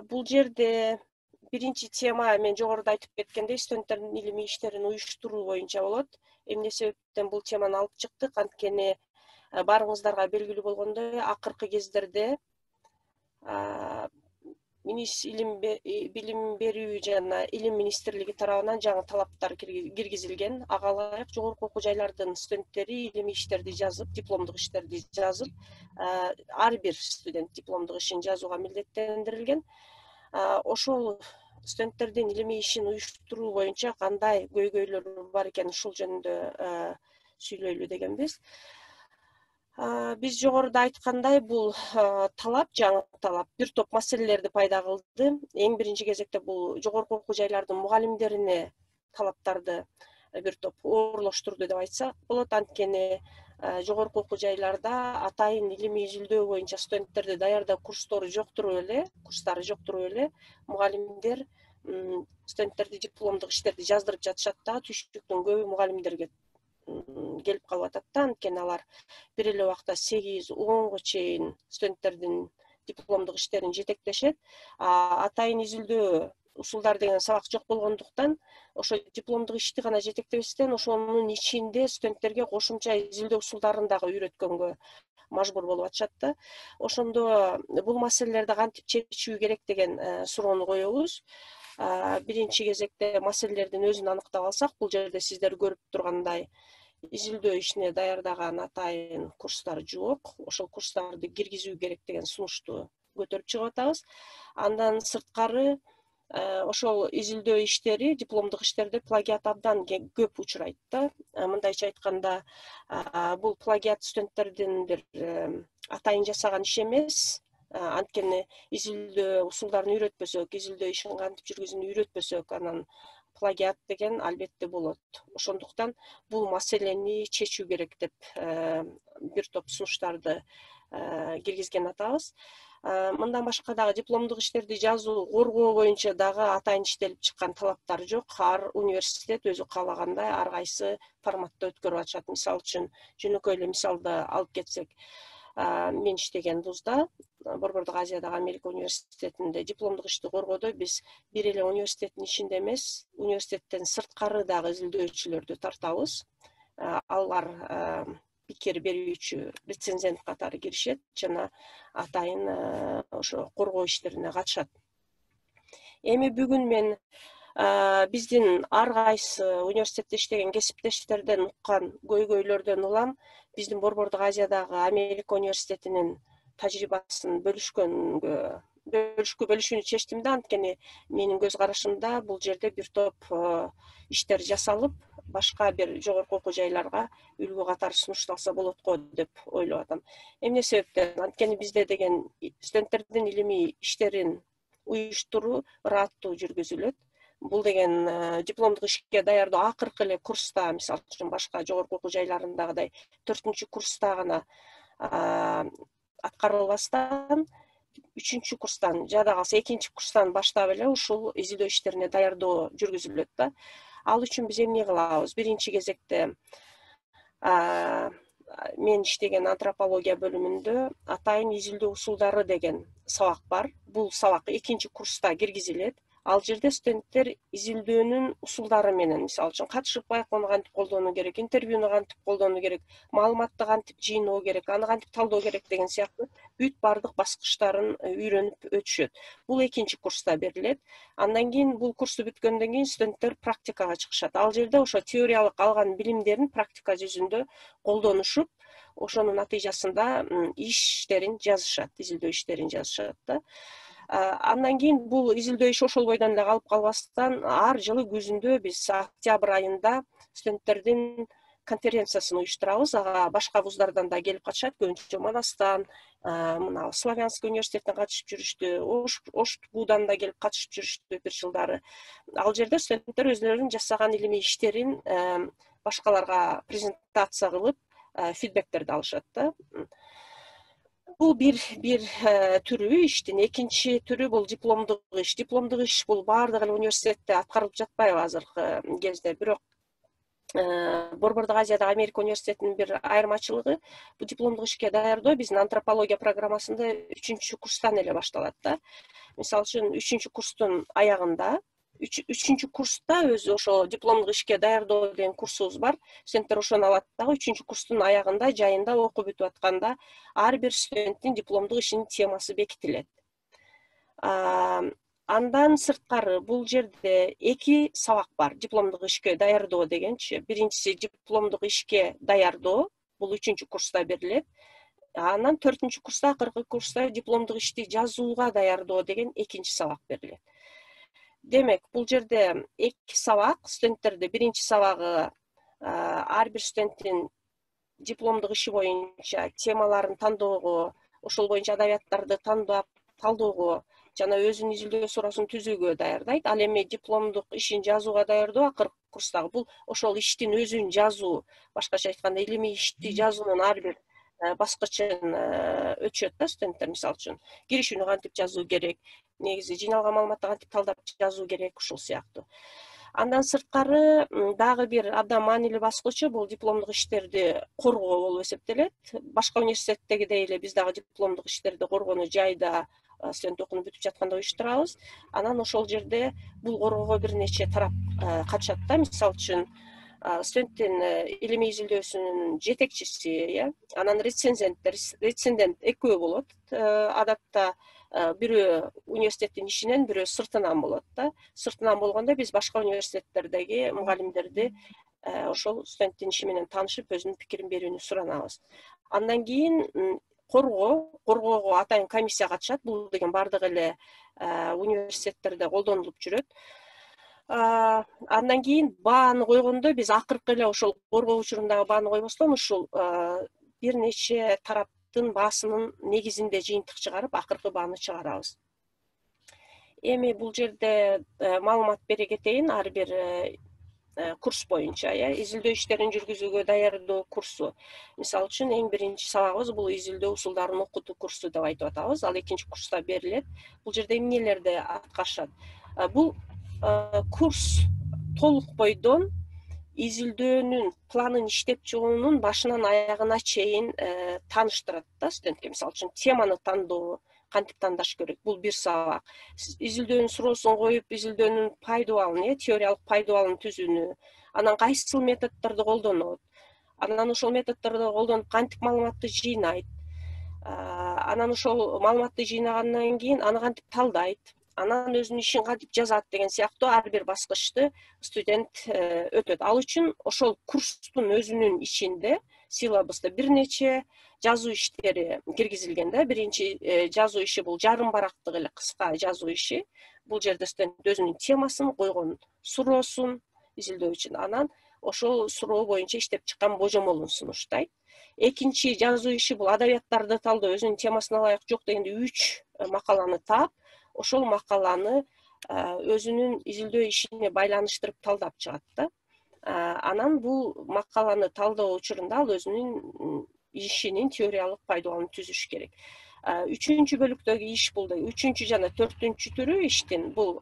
Бул жерде биринчи тема мен жогоруда айтып кеткендей студенттердин илимий иштерин уюштуруу боюнча болот. Эмне себептен бул теманы алып чыктык? Анткени баарыңыздарга белгилүү болгондой, акыркы кездерде билим берүү жана илим министрлиги тарабынан жаңы талаптар киргизилген. Ага ылайык жогорку окуу жайлардын студенттери илимий иштерди жазып, дипломдук иштерди жазып, ар бир студент дипломдук ишин жазууга милдеттендирилген. Ошол студенттердин илимий ишин уюштуруу боюнча кандай көйгөйлөр бар экенин ушул жөнүндө сүйлөйлү дегенбиз. Биз жогоруда айткандай, бул талап, жаңы талап бир топ маселелерди пайда кылды. Эң биринчи кезекте бул жогорку окуу жайлардын мугалимдерине талаптарды бир топ оорлоштурду деп айтсак болот. Анткени жогорку окуу жайларда атайын илимий изилдөө боюнча студенттерди даярдоо курстары жок туруп эле мугалимдер студенттерди дипломдук иштерди жаздырып жатышат да, түйшүктүн көбү мугалимдерге келип калып атат да. Анткени алар бир эле убакта 8-10 чейин студенттердин дипломдук иштерин жетектешет. Атайын изилдөө усулдар деген сабак жок болгондуктан, ошо дипломдук ишти гана жетектебестен, ошонун ичинде студенттерге кошумча изилдөө усулдарын дагы үйрөткөнгө мажбур болуп атышат да. Ошондо бул маселелерди кантип чечүү керек деген суроону коебуз. Биринчи кезекте маселелердин өзүн аныктап алсак, бул жерде сиздер көрүп тургандай изилдөө ишине даярдаган атайын курстар жок. Ошол курстарды киргизүү керек деген сунушту көтөрүп чыгып атабыз. Андан сырткары ошол изилдөө иштери, дипломдук иштерде плагиат абдан көп учурайт да. Мындайча айтканда, бул плагиат студенттердин бир атайын жасаган иши эмес. Анткени изилдөө усулдарын үйрөтпөсөк, изилдөө ишин кантип жүргүзүүнү үйрөтпөсөк, анан плагиат деген албетте болот. Ошондуктан бул маселени чечүү керек деп бир топ сунуштарды киргизген атабыз. Мындан башка дагы дипломдук иштерди жазуу, коргоо боюнча дагы атайын иштелип чыккан талаптар жок. Ар университет өзү каалагандай ар кайсы форматта өткөрүп атышат. Мисалы үчүн жөнөкөй эле мисалды алып кетсек, мен иштеген вузда, Борбордук Азиядагы Америка университетинде дипломдук ишти коргоодо биз бир эле университеттин ичинде эмес, университеттен сырткары дагы изилдөөчүлөрдү тартабыз. Алар пикир берүүчү рецензент катары киришет жана атайын ошо коргоо иштерине катышат. Эми бүгүн мен биздин ар кайсы университетте иштеген кесиптештерден уккан көйгөйлөрдөн улам биздин Борбордук Азиядагы Америка университетинин тажрыйбасын бөлүшүүнү чечтим да. Анткени менин көз карашымда бул жерде бир топ иштер жасалып, башка бир жогорку окуу жайларга үлгү катары сунушталса болот го деп ойлоп атам. Эмне себептен? Анткени бизде деген студенттердин илимий иштерин уюштуруу ырааттуу жүргүзүлөт. Бул деген дипломдук ишке даярдоо акыркы эле курста, мисалы үчүн башка жогорку окуу жайларындагыдай 4-курста гана аткарылбастан, 3-курстан, жада калса 2-курстан баштап эле ушул изилдөө иштерине даярдоо жүргүзүлөт да. Ал үчүн биз эмне кылабыз? Биринчи кезекте мен иштеген антропология бөлүмүндө атайын изилдөө усулдары деген сабак бар. Бул сабак 2-курста киргизилет. Ал жерде студенттер изилдөөнүн усулдары менен, мисалы үчүн катышып байкоону кантип колдонуу керек, интервьюну кантип колдонуу керек, маалыматты кантип жыйноо керек, аны кантип талдоо керек деген сыяктуу бүт бардык баскычтарын үйрөнүп өтүшөт. Бул 2-курста берилет. Андан кийин бул курсту бүткөндөн кийин студенттер практикага чыгышат. Ал жерде ошо теориялык алган билимдерин практика жүзүндө колдонушуп, ошонун натыйжасында иштерин жазышат, изилдөө иштерин жазышат да. Андан кийин бул изилдөө иши ошол бойдон эле калып калбастан, ар жылы күзүндө биз октябрь айында студенттердин конференциясын уюштурабыз. Ага башка вуздардан да келип катышат, көбүнчө Манастан, мына Славянский университеттен катышып жүрүштү, Ошгудан да келип катышып жүрүштү бир жылдары. Ал жерде студенттер өзлөрүнүн жасаган илимий иштерин башкаларга презентация кылып, фидбектерди алышат да. Бул бир түрү иштин. Экинчи түрү бул дипломдук иш. Дипломдук иш бул баардык эле университетте аткарылып жатпайбы азыркы кезде, бирок Борбордук Азиядагы Америка университетинин бир айырмачылыгы, бул дипломдук ишке даярдоо биздин антропология программасында 3-курстан эле башталат да. Мисалы үчүн 3-курстун аягында, 3-курста өзү ошо дипломдук ишке даярдоо деген курсубуз бар. Студенттер ошону алат дагы 3-курстун аягында, жайында окуп бүтүп атканда ар бир студенттин дипломдук ишинин темасы бекитилет. Андан сырткары бул жерде 2 сабак бар. Дипломдук ишке даярдоо дегенчи. Биринчиси дипломдук ишке даярдоо, бул 3-курста берилет. Анан 4-курста, акыркы курста дипломдук ишти жазууга даярдоо деген 2 сабак берилет. Демек, бул жерде 2 сабак, студенттерде биринчи сабагы ар бир студенттин дипломдук иши боюнча темаларын тандоого, ошол боюнча адабияттарды тандап, талдоого жана өзүнүн изилдөө суроосун түзүүгө даярдайт. Ал эми дипломдук ишин жазууга даярдоо акыркы курстагы бул ошол иштин өзүн жазуу, башкача айтканда илимий ишти жазуунун ар бир баскычын өтүшөт да студенттер. Мисалы үчүн киришүүнү кантип жазуу керек, негизи жыйналган маалыматты кантип талдап жазуу керек, ушул сыяктуу. Андан сырткары дагы бир абдан маанилүү баскычы бул дипломдук иштерди коргоо болуп эсептелет. Башка университеттегидей эле биз дагы дипломдук иштерди коргоону жайда студент окууну бүтүп жатканда уюштурабыз. Анан ошол жерде бул коргоого бир нече тарап катышат да. Мисалы үчүн студенттин илимий изилдөөсүнүн жетекчиси, анан рецензент экөө болот. Адатта бирөө университеттин ичинен, бирөө сыртынан болот да. Сыртынан болгондо биз башка университеттердеги мугалимдерди ошол студенттин иши менен таанышып, өзүнүн пикирин берүүнү суранабыз. Андан кийин коргоого атайын комиссия катышат. Бул деген бардык эле университеттерде колдонулуп жүрөт. Андан кийин бааны койгондо биз акыркы эле ошол коргоо учурундагы бааны койбостон ушул бир нече тараптын баасынын негизинде жыйынтык чыгарып, акыркы бааны чыгарабыз. Эми бул жерде маалымат бере кетейин, ар бир курс боюнча, изилдөө иштерин жүргүзүүгө даярдоо курсу. Мисалы үчүн эң биринчи сабагыбыз бул изилдөө усулдарын окутуу курсу деп айтып атабыз. Ал 2-курста берилет. Бул жерде эмнелерди аткарышат? Бул курс толук бойдон изилдөөнүн планын иштеп чыгуунун башынан аягына чейин тааныштырат да студентке. Мисалы үчүн теманы тандоо, кантип тандаш керек, бул бир сабак. Изилдөөнүн суроосун коюп, изилдөөнүн пайдубалын, теориялык пайдубалын түзүүнү, анан кайсыл методдорду колдонот, анан ошол методдорду колдонуп кантип маалыматты жыйнайт, анан ошол маалыматты жыйнагандан кийин аны кантип талдайт, анан өзүнүн ишин кантип жазат деген сыяктуу ар бир баскычты студент өтөт. Ал үчүн ошол курстун өзүнүн ичинде, силабуста бир нече жазуу иштери киргизилген да. Биринчи жазуу иши бул жарым барактык эле кыска жазуу иши. Бул жерде студент өзүнүн темасын, койгон суроосун изилдөө үчүн, анан ошол суроо боюнча иштеп чыккан божомолун сунуштайт. Экинчи жазуу иши бул адабияттарды талдоо, өзүнүн темасына ылайык жок дегенде 3 макаланы таап, ошол макаланы өзүнүн изилдөө ишине байланыштырып талдап чыгат да. Анан бул макаланы талдоо учурунда ал өзүнүн ишинин теориялык пайдубалын түзүш керек. 3-чү бөлүктөгү иш бул 3-чү жана 4-чү түрү иштин бул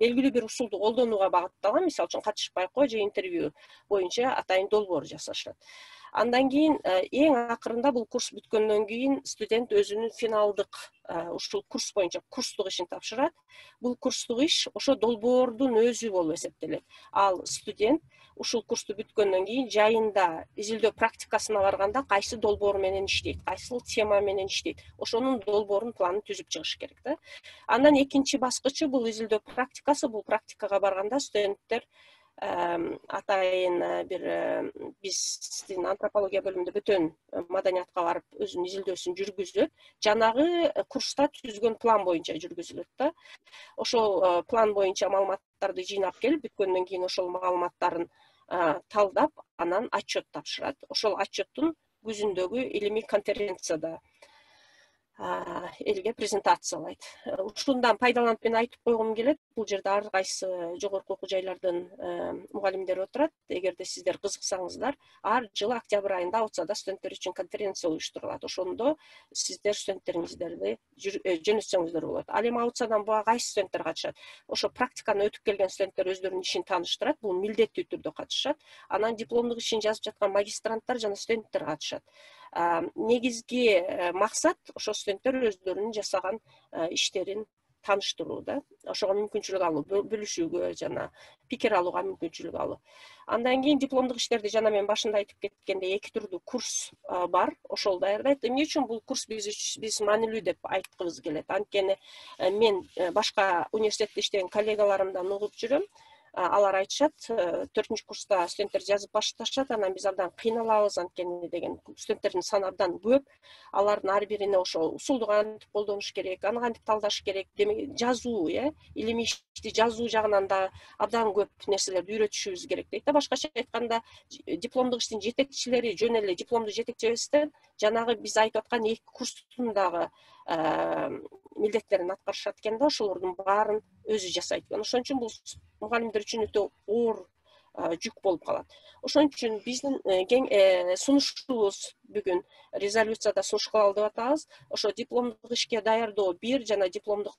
белгилүү бир усулду колдонууга багытталган. Мисалы үчүн катышып байкоо же интервью боюнча атайын долбоор жасашат. Андан кийин эң акырында бул курс бүткөндөн кийин студент өзүнүн финалдык ушул курс боюнча курстук ишин тапшырат. Бул курстук иш ошо долбоордун өзү болуп эсептелет. Ал студент ушул курсту бүткөндөн кийин жайында изилдөө практикасына барганда кайсы долбоор менен иштейт, кайсыл тема менен иштейт, ошонун долбоорун, планын түзүп чыгыш керек да. Андан экинчи баскычы бул изилдөө практикасы. Бул практикага барганда студенттер атайын бир биздин антропология бөлүмүндө бөтөн маданиятка барып өзүнүн изилдөөсүн жүргүзөт. Жанагы курста түзгөн план боюнча жүргүзүлөт да. Ошол план боюнча маалыматтарды жыйнап келип, бүткөндөн кийин ошол маалыматтарын талдап, анан отчет тапшырат. Ошол отчеттун күзүндөгү илимий конференцияда элге презентациялайт. Ушундан пайдаланып мен айтып койгум келет, бул жерде ар кайсы жогорку окуу жайлардын мугалимдери отурат. Эгерде сиздер кызыксаңыздар, ар жылы октябрь айында Аутсада студенттер үчүн конференция уюштурулат. Ошондо сиздер студенттериңиздерди жөнөтсөңүздөр болот. Ал эми Аутсадан буга кайсы студенттер катышат? Ошо практиканы өтүп келген студенттер өздөрүнүн ишин тааныштырат. Бул милдеттүү түрдө катышат. Анан дипломдук ишин жазып жаткан магистранттар жана студенттер катышат. Негизги максат ошо студенттер өздөрүнүн жасаган иштерин тааныштыруу да. Ошого мүмкүнчүлүк алуу, бөлүшүүгө жана пикир алууга мүмкүнчүлүк алуу. Андан кийин дипломдук иштерди жана мен башында айтып кеткендей 2 түрдүү курс бар. Ошол даярдайт. Эмне үчүн бул курс биз маанилүү деп айткыбыз келет? Анткени мен башка университетте иштеген коллегаларымдан угуп жүрөм. Алар айтышат, 4-курста студенттер жазып башташат, анан биз абдан кыйналабыз, анткени деген студенттердин саны абдан көп. Алардын ар бирине ошо усулду кантип колдонуш керек, аны кантип талдаш керек, демек жазуу, илимий ишти жазуу жагынан да абдан көп нерселерди үйрөтүшүбүз керек дейт да. Башкача айтканда, дипломдук иштин жетекчилери жөн эле дипломду жетектебестен, жанагы биз айтып аткан 2 курстун дагы милдеттерин аткарышат экен да, ошолордун баарын өзү жасайт экен. Ошон үчүн бул мугалимдер үчүн өтө оор жүк болуп калат. Ошон үчүн биздин сунушубуз бүгүн резолюцияда сунуш кылалы деп атабыз. Ошо дипломдук ишке даярдоо 1 жана дипломдук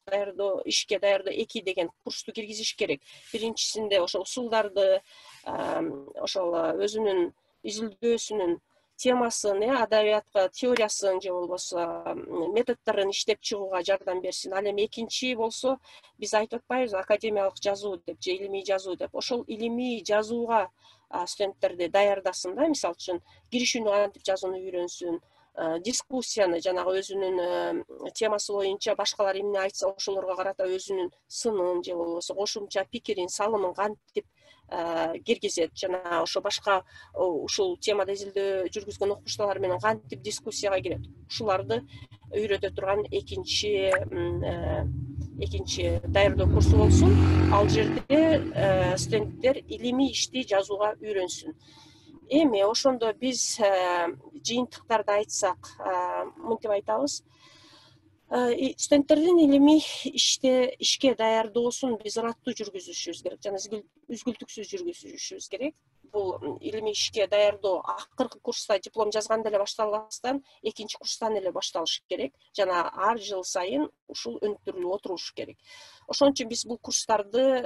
ишке даярдоо 2 деген курсту киргизиш керек. Биринчисинде ошо усулдарды, ошол өзүнүн изилдөөсүнүн темасын, адабиятка теориясын же болбосо методдорун иштеп чыгууга жардам берсин. Ал эми экинчи болсо, биз айтып атпайбызбы, академиялык жазуу деп же илимий жазуу деп. Ошол илимий жазууга студенттерди даярдасын да, мисалы үчүн киришүүнү кантип жазууну үйрөнсүн, дискуссияны жанагы өзүнүн темасы боюнча башкалар эмне айтса ошолорго карата өзүнүн сынын же болбосо кошумча пикирин, салымын кантип киргизет, жана ошо башка ушул темада изилдөө жүргүзгөн окуучулар менен кантип дискуссияга кирет. Ушуларды үйрөтө турган экинчи даярдоо курсу болсун. Ал жерде студенттер илимий ишти жазууга үйрөнсүн. Эми ошондо биз жыйынтыктарды айтсак, мынтип айтабыз. Студенттердин илимий ишке даярдоосун биз ыраттуу жүргүзүшүбүз керек жана үзгүлтүксүз жүргүзүшүбүз керек. Бул илимий ишке даярдоо акыркы курста диплом жазганда эле башталбастан, экинчи курстан эле башталыш керек жана ар жыл сайын ушул өнүктүрүлүп отуруш керек. Ошон үчүн биз бул курстарды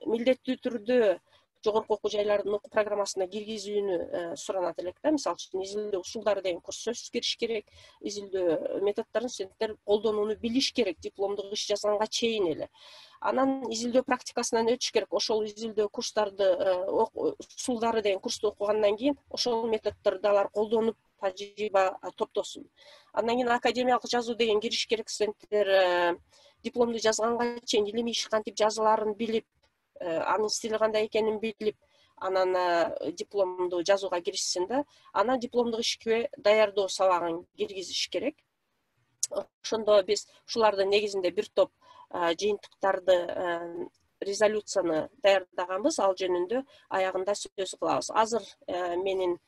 милдеттүү түрдө жогорку окуу жайлардын окуу программасына киргизүүнү суранат элек да. Мисалы үчүн изилдөө усулдары деген курс сөзсүз кириш керек. Изилдөө методдорун студенттер колдонууну билиш керек, дипломдук иш жазганга чейин эле. Анан изилдөө практикасынан өтүш керек. Ошол изилдөө курстарды, усулдары деген курсту окугандан кийин ошол методдорду алар колдонуп тажрыйба топтосун. Андан кийин академиялык жазуу деген кириш керек. Студенттер дипломду жазганга чейин илимий иш кантип жазылаарын билип, анын стили кандай экенин билип, анан дипломду жазууга киришсин да. Анан дипломдук ишке даярдоо сабагын киргизиш керек. Ошондо биз ушулардын негизинде бир топ жыйынтыктарды, резолюцияны даярдаганбыз. Ал жөнүндө аягында сөз кылабыз. Азыр менин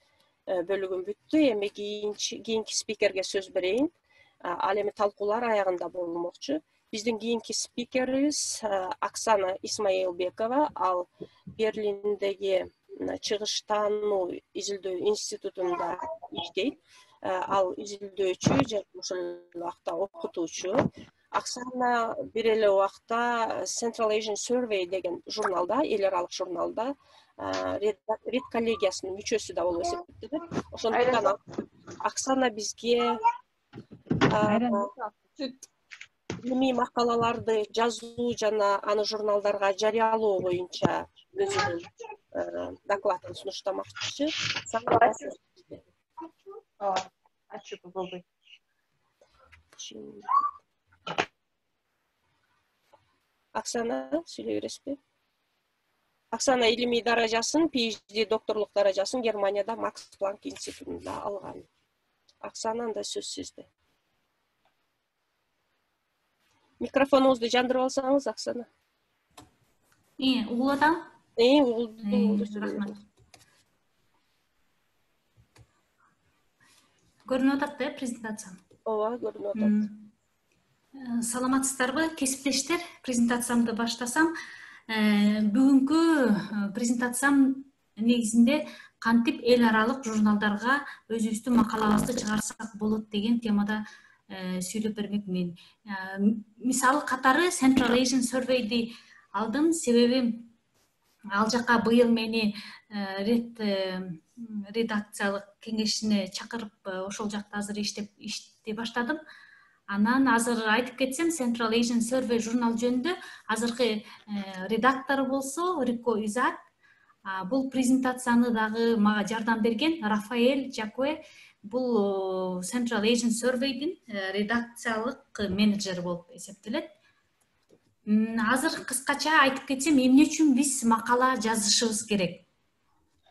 бөлүгүм бүттү. Эми кийинки спикерге сөз берейин. Ал эми талкуулар аягында болмокчу. Биздин кийинки спикерибиз Оксана Исмаилбекова. Ал Берлиндеги чыгыштануу изилдөө институтунда иштейт. Ал изилдөөчү же ошол убакта окутуучу. Оксана бир эле убакта Central Asian Survey деген журналда, эл аралык журналда ред коллегиясынын мүчөсү да болуп эсептелет. Ошондуктан Оксана бизге илимий макалаларды жазуу жана аны журналдарга жарыялоо боюнча өзүнүн докладын сунуштамакчы. Оксана, сүйлөй бересизби? Оксана илимий даражасын, PhD докторлук даражасын Германияда Макс Планк институтунда алган. Оксана, анда сөз сизде. Микрофонуңузду жандырып алсаңыз, Оксана. Угулуп атам? Угулду. Рахмат. Көрүнүп атат да презентация? ооба, көрүнүп атат. Саламатсыздарбы, кесиптештер? Презентациямды баштасам. Бүгүнкү презентациям негизинде кантип эл аралык журналдарга өзүбүздүн макалабызды чыгарсак болот деген темада сүйлөп бермекмин. Мисалы катары Central Asian Survey'ди алдым, себеби ал жака быйыл мени редакциялык кеңешине чакырып, ошол жакта азыр ишти баштадым. Анан азыр айтып кетсем, Central Asian Survey журнал жөнүндө азыркы редактору болсо Рико Изак. Бул презентацияны дагы мага жардам берген Рафаэль Жакуэ. Бул Central Asian Survey'дин редакциялык менеджери болуп эсептелет. Азыр кыскача айтып кетсем, эмне үчүн биз макала жазышыбыз керек?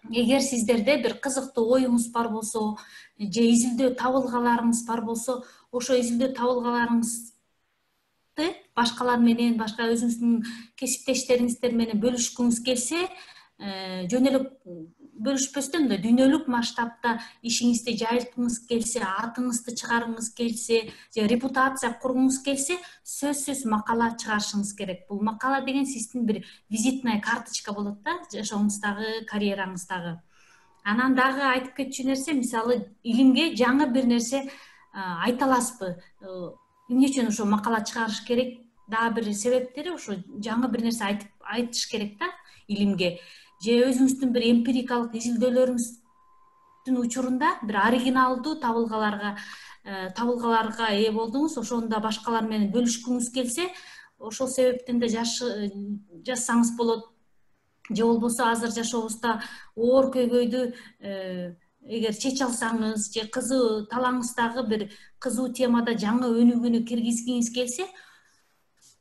Эгер сиздерде бир кызыктуу оюңуз бар болсо, же изилдөө табылгаларыңыз бар болсо, ошо изилдөө табылгаларыңызды башкалар менен, башка өзүңүздүн кесиптештериңиздер менен бөлүшкүңүз келсе, жөн эле бөлүшпөстөн да дүйнөлүк масштабта ишиңизди жайылткыңыз келсе, атыңызды чыгаргыңыз келсе, же репутация кургуңуз келсе, сөзсүз макала чыгарышыңыз керек. Бул макала деген сиздин бир визитная карточка болот да, жашооңуздагы, карьераңыздагы. Анан дагы айтып кетчү нерсе, мисалы, илимге жаңы бир нерсе айта аласызбы? Эмне үчүн ошо макала чыгарыш керек? Дагы бир себептери ошо жаңы бир нерсе айтыш керек да илимге. Же өзүңүздүн бир эмпирикалык изилдөөлөрүңүздүн учурунда бир оригиналдуу табылгаларга ээ болдуңуз, ошондо башкалар менен бөлүшкүңүз келсе, ошол себептен да жазсаңыз болот. Же болбосо азыр жашообузда оор көйгөйдү эгер чече алсаңыз, же кызуу талаңыздагы бир кызуу темада жаңы өнүгүүнү киргизгиңиз келсе,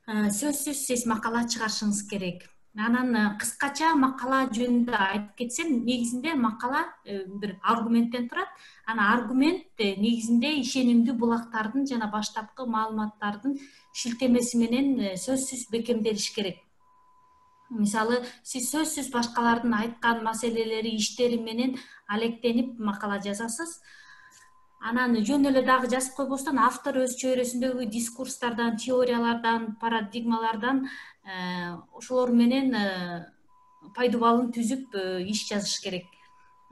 сөзсүз сиз макала чыгарышыңыз керек. Анан кыскача макала жөнүндө айтып кетсем, негизинде макала бир аргументтен турат. Анан аргумент негизинде ишенимдүү булактардын жана баштапкы маалыматтардын шилтемеси менен сөзсүз бекемделиш керек. Мисалы, сиз сөзсүз башкалардын айткан маселелери, иштери менен алектенип макала жазасыз. Анан жөн эле дагы жазып койбостон, автор өз чөйрөсүндөгү дискурстардан, теориялардан, парадигмалардан ошолор менен пайдубалын түзүп иш жазыш керек.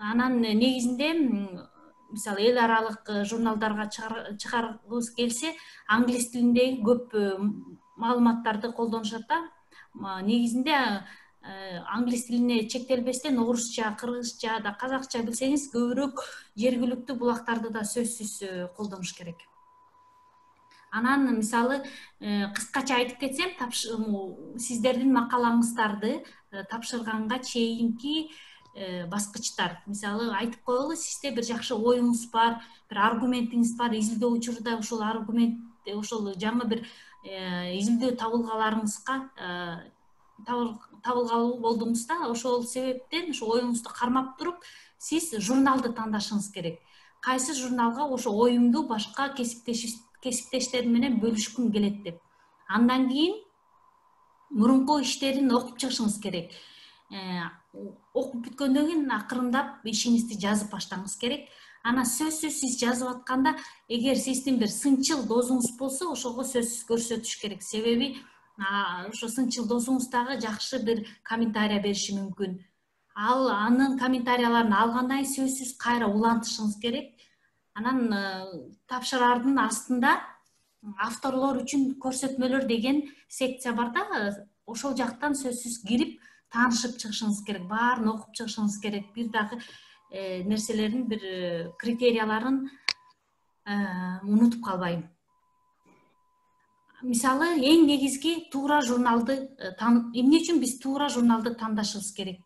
Анан негизинде, мисалы, эл аралык журналдарга чыгаргыбыз келсе, англис тилиндеги көп маалыматтарды колдонушат да. Негизинде англис тилине чектелбестен орусча, кыргызча да, казакча билсеңиз, көбүрөөк жергиликтүү булактарды да сөзсүз колдонуш керек. Анан мисалы, кыскача айтып кетсем, сиздердин макалаңыздарды тапшырганга чейинки баскычтар. Мисалы, айтып коелу, сизде бир жакшы оюңуз бар, бир аргументиңиз бар, изилдөө учурда ошол аргумент, ошол жаңы бир изилдөө табылгаларыңызга табылгалуу болдуңуз да, ошол себептен ошо оюңузду кармап туруп, сиз журналды тандашыңыз керек. Кайсы журналга ошо оюмду башка кесиптештерим менен бөлүшкүм келет деп. Андан кийин мурунку иштерин окуп чыгышыңыз керек. Окуп бүткөндөн кийин акырындап ишиңизди жазып баштаңыз керек. Анан сөзсүз сиз жазып атканда, эгер сиздин бир сынчыл досуңуз болсо, ошого сөзсүз көрсөтүш керек. Себеби ошо сынчыл досуңуз дагы жакшы бир комментарий бериши мүмкүн. Анын комментарияларын алгандан кийин сөзсүз кайра улантышыңыз керек. Анан тапшыраардын астында авторлор үчүн көрсөтмөлөр деген секция бар да, ошол жактан сөзсүз кирип таанышып чыгышыңыз керек, баарын окуп чыгышыңыз керек. Бир дагы нерселерин, бир критерияларын унутуп калбайм. Мисалы, эң негизги туура журналды эмне үчүн биз туура журналды тандашыбыз керек?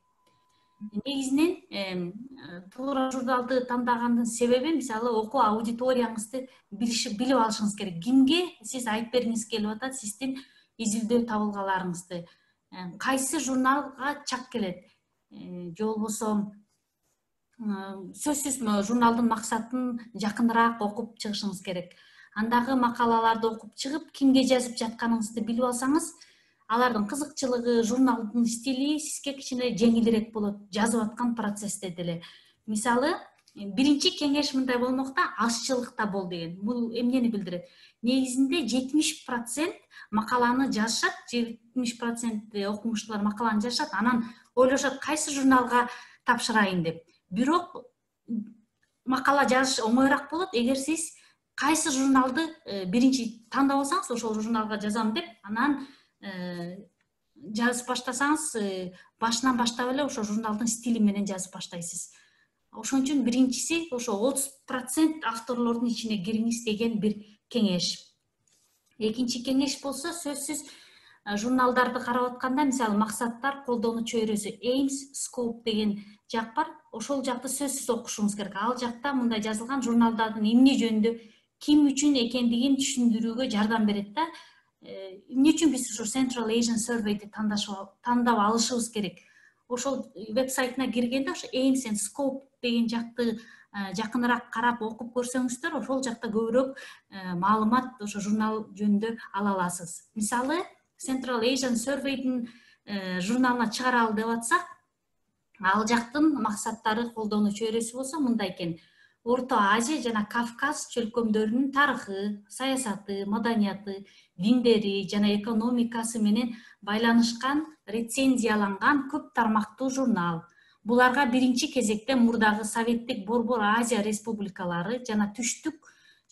Негизинен туура журналды тандагандын себеби, мисалы, окуу аудиторияңызды билип алышыңыз керек. Кимге сиз айтып бергиңиз келип атат сиздин изилдөө табылгаларыңызды? Кайсы журналга чак келет? Же болбосо сөзсүз журналдын максатын жакыныраак окуп чыгышыңыз керек. Андагы макалаларды окуп чыгып, кимге жазып жатканыңызды билип алсаңыз, алардын кызыкчылыгы, журналдын стили сизге кичине жеңилирээк болот, жазып аткан процессте деле. Мисалы, биринчи кеңеш мындай болмокта, азчылыкта бол деген. Бул эмнени билдирет? Негизинде 70% макаланы жазышат, 70% окумуштуулар макаланы жазышат, анан ойлошот кайсы журналга тапшырайын деп. Бирок макала жазыш оңоюраак болот эгер сиз кайсы журналды биринчи тандап алсаңыз, ошол журналга жазам деп, анан жазып баштасаңыз, башынан баштап эле ошо журналдын стили менен жазып баштайсыз. Ошон үчүн биринчиси ошо 30% авторлордун ичине кириңиз деген бир кеңеш. Экинчи кеңеш болсо, сөзсүз журналдарды карап атканда, мисалы максаттар, колдонуу чөйрөсү, aims, scope деген жак бар. Ошол жакты сөзсүз окушуңуз керек. Ал жакта мындай жазылган журналдардын эмне жөнүндө, ким үчүн экендигин түшүндүрүүгө жардам берет да. Эмне үчүн биз ушу Central Asian Survey'ди тандап алышыбыз керек? Ошол вебсайтына киргенде ошо aims and scope деген жакты жакыныраак карап окуп көрсөңүздөр, ошол жакта көбүрөөк маалымат ошо журнал жөнүндө ала аласыз. Мисалы, Central Asian Survey'дин журналына чыгаралы деп атсак, ал жактын максаттары, колдонуу чөйрөсү болсо мындай экен: Орто Азия жана Кавказ чөлкөмдөрүнүн тарыхы, саясаты, маданияты, диндери жана экономикасы менен байланышкан рецензияланган көп тармактуу журнал. Буларга биринчи кезекте мурдагы Советтик Борбор Азия республикалары жана Түштүк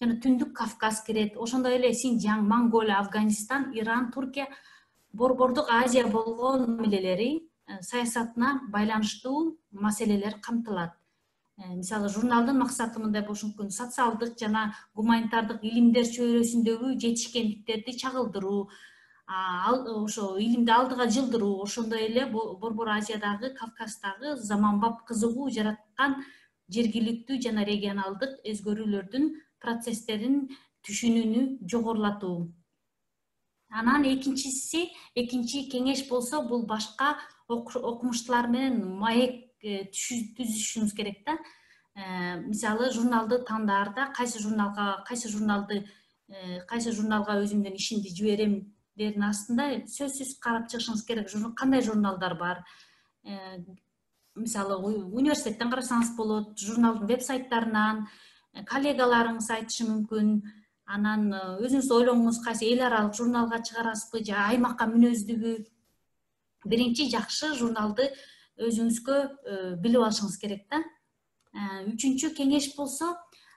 жана Түндүк Кавказ кирет. Ошондой эле Синжаң, Монголия, Афганистан, Иран, Туркия, Борбордук Азия болгон мамилелери, саясатына байланыштуу маселелер камтылат. Мисалы, журналдын максаты мындай болушу мүмкүн: социалдык жана гуманитардык илимдер чөйрөсүндөгү жетишкендиктерди чагылдыруу, ошо илимди алдыга жылдыруу, ошондой эле Борбор Азиядагы, Кавказдагы заманбап кызыгуу жараткан жергиликтүү жана регионалдык өзгөрүүлөрдүн процесстерин түшүнүүнү жогорулатуу. Анан экинчи кеңеш болсо, бул башка окумуштуулар менен маек түзүшүңүз керек да. Мисалы, журналды тандаарда кайсы журналга өзүмдүн ишимди жиберем дердин астында сөзсүз карап чыгышыңыз керек. Кандай журналдар бар? Мисалы, университеттен карасаңыз болот, журналдын вебсайттарынан, коллегаларыңыз айтышы мүмкүн. Анан өзүңүз ойлоңуз, кайсы эл аралык журналга чыгарасызбы же аймакка мүнөздүүбү? Биринчи жакшы журналды өзүңүзгө билип алышыңыз керек да. Үчүнчү кеңеш болсо,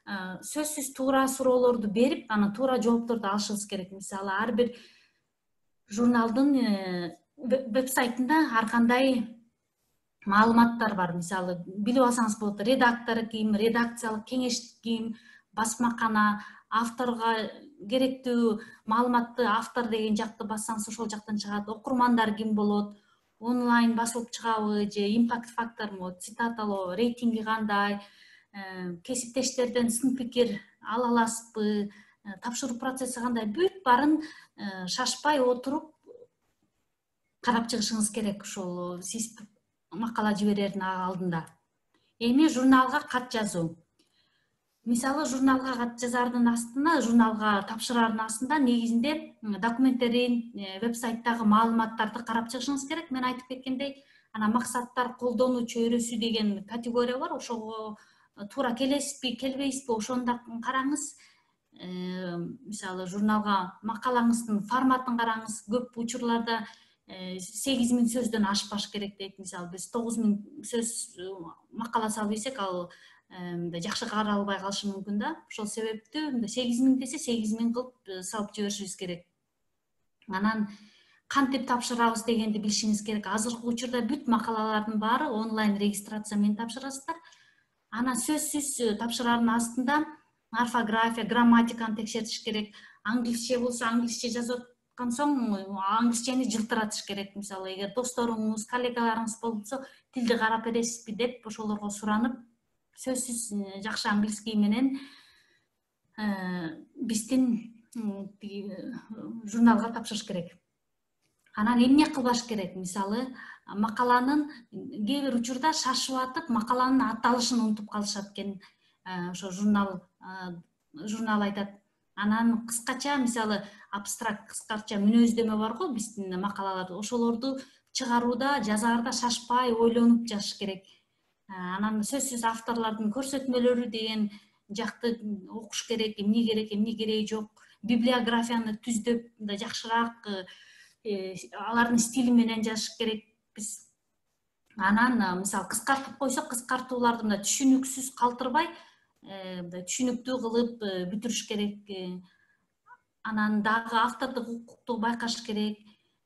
сөзсүз туура суроолорду берип, анан туура жоопторду алышыңыз керек. Мисалы, ар бир журналдын вебсайтында ар кандай маалыматтар бар. Мисалы, билип алсаңыз болот: редактору ким, редакциялык кеңеш ким, басмакана, авторго керектүү маалыматты автор деген жакты бассаңыз ошол жактан чыгат. Окурмандар ким болот, онлайн басылып чыгабы же импакт фактормо, цитаталоо, рейтинги кандай, кесиптештерден сын пикир ала аласызбы, тапшыруу процесси кандай, бүт баарын шашпай отуруп карап чыгышыңыз керек ошол сиз макала жиберердин алдында. Эми журналга кат жазуу. Мисалы, журналга кат жазардын астында, журналга тапшырардын астында негизинде документтерин, вебсайттагы маалыматтарды карап чыгышыңыз керек. Мен айтып кеткендей, ана максаттар, колдонуу чөйрөсү деген категория бар. Ошого туура келесизби, келбейсизби, ошону да караңыз. Мисалы, журналга макалаңыздын форматын караңыз. Көп учурларда 8000 сөздөн ашпаш керек дейт. Мисалы, биз 9000 сөз макала салып ийсек, ал жакшы каралбай калышы мүмкүн да. Ошол себептүү 8000 десе 8000 кылып салып жиберишибиз керек. Анан кантип тапшырабыз дегенди билишиңиз керек. Азыркы учурда бүт макалалардын баары онлайн регистрация менен тапшырасыздар. Анан сөзсүз тапшырардын астында орфография, грамматиканы текшертиш керек. Англисче болсо англисче жазып аткан соң англисчени жылтыратыш керек. Мисалы, эгер досторуңуз, коллегаларыңыз болсо, тилди карап бересизби деп ошолорго суранып, сөзсүз жакшы английский менен биздин журналга тапшырыш керек. Анан эмне кылбаш керек? Мисалы, макаланын кээ бир учурда шашып атып, макаланын аталышын унутуп калышат экен. Ошо журнал айтат. Анан кыскача, мисалы, абстракт кыскача мүнөздөмө бар го биздин макалаларда. Ошолорду чыгарууда, жазаарда шашпай, ойлонуп жазыш керек. Анан сөзсүз авторлордун көрсөтмөлөрү деген жакты окуш керек, эмне керек, эмне кереги жок. Библиографияны түздөп мындай жакшыраак алардын стили менен жазыш керекпиз. Анан мисалы кыскартып койсок, кыскартууларды мындай түшүнүксүз калтырбай, мындай түшүнүктүү кылып бүтүрүш керек. Анан дагы автордук укукту байкаш керек.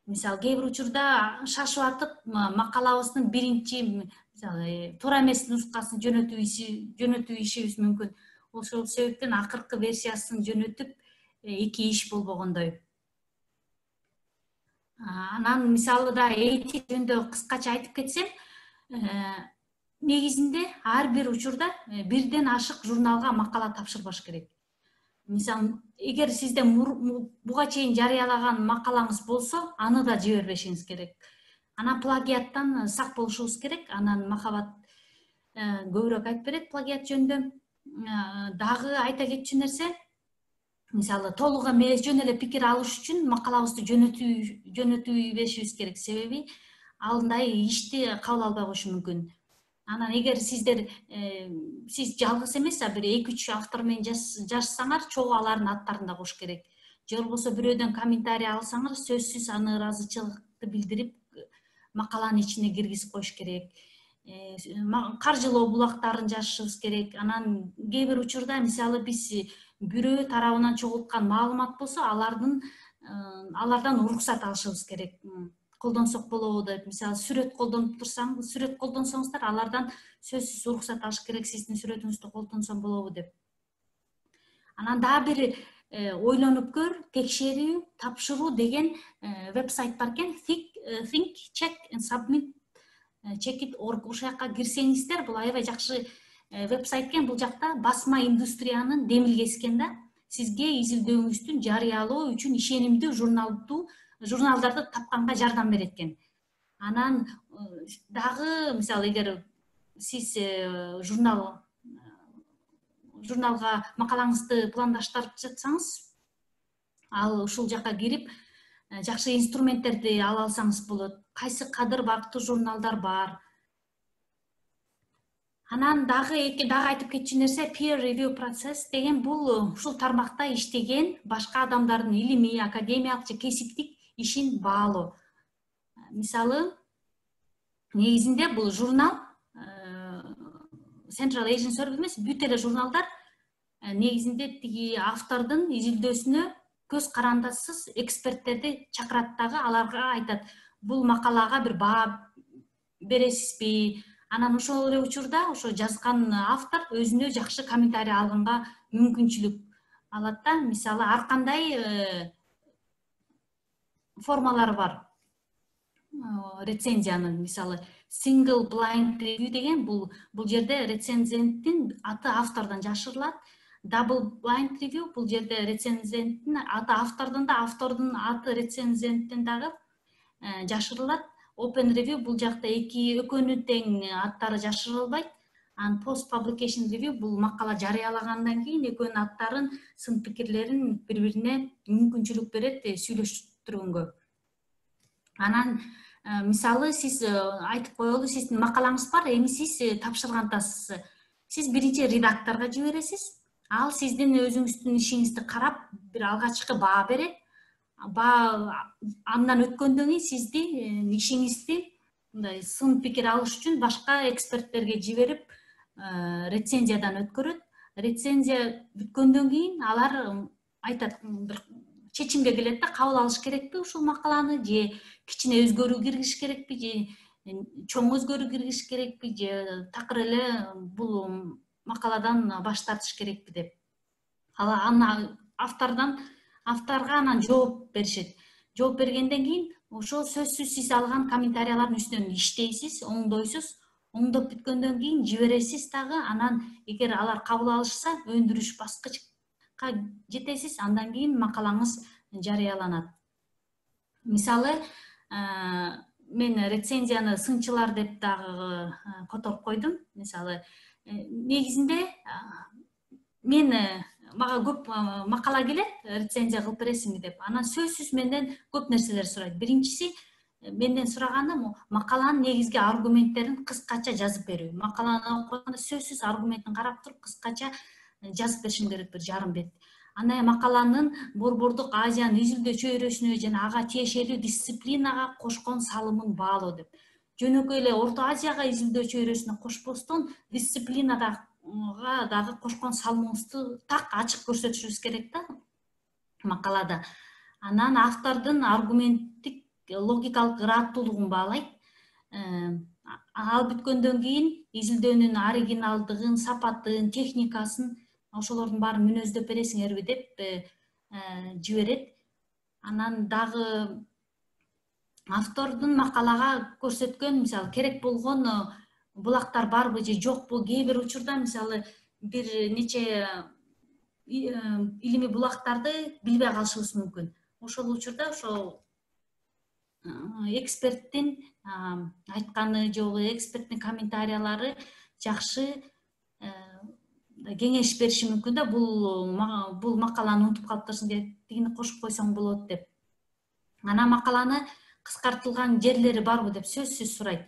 Мисалы кээ бир учурда шашып атып макалабыздын биринчи мисалы туура эмес нускасын жөнөтүп ийишибиз мүмкүн. Ошол себептен акыркы версиясын жөнөтүп эки иш болбогондой. Анан мисалы да этик жөнүндө кыскача айтып кетсем, негизинде ар бир учурда бирден ашык журналга макала тапшырбаш керек. Мисалы, эгер сизде буга чейин жарыялаган макалаңыз болсо, аны да жибербешиңиз керек. Анан плагиаттан сак болушубуз керек. Анан Махабат көбүрөөк айтып берет плагиат жөнүндө. Дагы айта кетчү нерсе, мисалы толук эмес жөн эле пикир алыш үчүн макалабызды жөнөтүбешибиз керек. Себеби андай ишти кабыл албай коюшу мүмкүн. Анан эгер сиз жалгыз эмес, бир 2-3 автор менен жазсаңар, чогуу алардын аттарын да коюш керек. Же болбосо бирөөдөн комментарий алсаңар, сөзсүз аны ыраазычылыкты билдирип, макаланын ичине киргизип коюш керек. Каржылоо булактарын жазышыбыз керек. Анан кээ бир учурда мисалы биз бирөө тарабынан чогулткан маалымат болсо, алардан уруксат алышыбыз керек. Колдонсок болобу деп, мисалы сүрөт колдонсоңуздар, алардан сөзсүз уруксат алыш керек, сиздин сүрөтүңүздү колдонсом болобу деп. Анан дагы бир ойлонуп көр, текшерүү, тапшыруу деген вебсайт бар экен, Think, Check and Submit Check.org. Ошол жака кирсеңиздер, бул аябай жакшы вебсайт экен. Бул жакта басма индустриянын демилгеси экен да. Сизге изилдөөңүздү жарыялоо үчүн ишенимдүү журналдарды тапканга жардам берет экен. Анан дагы мисалы эгер сиз журналга макалаңызды пландаштырып жатсаңыз, ал ушул жака кирип жакшы инструменттерди ала алсаңыз болот. Кайсы кадыр бактуу журналдар бар. Анан дагы айтып кетчү нерсе, peer review процесс деген бул ушул тармакта иштеген башка адамдардын илимий, академиялык же кесиптик ишин баалоо. Мисалы, негизинде бул журнал Central Asian Survey эмес, бүт эле журналдар негизинде тиги автордун изилдөөсүнө көз карандасыз эксперттерди чакырат дагы, аларга айтат, бул макалага бир баа бересизби? Анан ошол эле учурда ошо жазган автор өзүнө жакшы комментарий алганга мүмкүнчүлүк алат да. Мисалы, ар кандай формалары бар рецензиянын. Мисалы, single blind review деген бул жерде рецензенттин аты автордон жашырылат. Double blind review бул жерде рецензенттин аты автордон да, автордун аты рецензенттен дагы жашырылат. Open review бул жакта экөөнүн тең аттары жашырылбайт. Post publication review бул макала жарыялагандан кийин экөөнүн аттарын, сын пикирлерин бири-бирине мүмкүнчүлүк берет сүйлөштүргөнгө. Анан мисалы сиз айтып коелу, сиздин макалаңыз бар, эми сиз тапшыргандасыз. Сиз биринчи редакторго жибересиз. Ал сиздин өзүңүздүн ишиңизди карап, бир алгачкы баа берет. Андан өткөндөн кийин сиздин ишиңизди мындай сын пикир алыш үчүн башка эксперттерге жиберип, рецензиядан өткөрөт. Рецензия бүткөндөн кийин алар айтат, бир чечимге келет да, кабыл алыш керекпи ушул макаланы, же кичине өзгөрүү киргизиш керекпи, же чоң өзгөрүү киргизиш керекпи, же такыр эле бул макаладан баш тартыш керекпи деп. Аны авторго анан жооп беришет. Жооп бергенден кийин ошол сөзсүз сиз алган комментариялардын үстүнөн иштейсиз, оңдойсуз. Оңдоп бүткөндөн кийин жибересиз дагы. Анан эгер алар кабыл алышса, өндүрүш баскычка жетесиз. Андан кийин макалаңыз жарыяланат. Мисалы, мен рецензияны сынчылар деп дагы которуп койдум. Мисалы, негизинде мага көп макала келет, рецензия кылып бересиңби деп. Анан сөзсүз менден көп нерселер сурайт. Биринчиси, менден сураганым макаланын негизги аргументтерин кыскача жазып берүү. Макаланы окуганда сөзсүз аргументин карап туруп кыскача жазып беришим керек, бир жарым бет. Анда макаланын Борбордук Азиянын изилдөө чөйрөсүнө жана ага тиешелүү дисциплинага кошкон салымын баалоо деп. Жөнөкөй эле Орто Азияга изилдөө чөйрөсүнө кошпостон дисциплинага дагы кошкон салымыбызды так ачык көрсөтүшүбүз керек да макалада. Анан автордун аргументтик логикалык ыраттуулугун баалайт. Ал бүткөндөн кийин изилдөөнүн оригиналдыгын, сапатын, техникасын ошолордун баарын мүнөздөп бересиңерби деп жиберет. Анан дагы автордун макалага көрсөткөн, мисалы, керек болгон булактар барбы же жокпу, кээ бир учурда мисалы бир нече илимий булактарды билбей калышыбыз мүмкүн. Ошол учурда ошо эксперттин айтканы же эксперттин комментариялары жакшы кеңеш бериши мүмкүн да, бул макаланы унутуп калыптырсың деп, тигини кошуп койсоң болот деп. Анан макаланы кыскартылган жерлери барбы деп сөзсүз сурайт.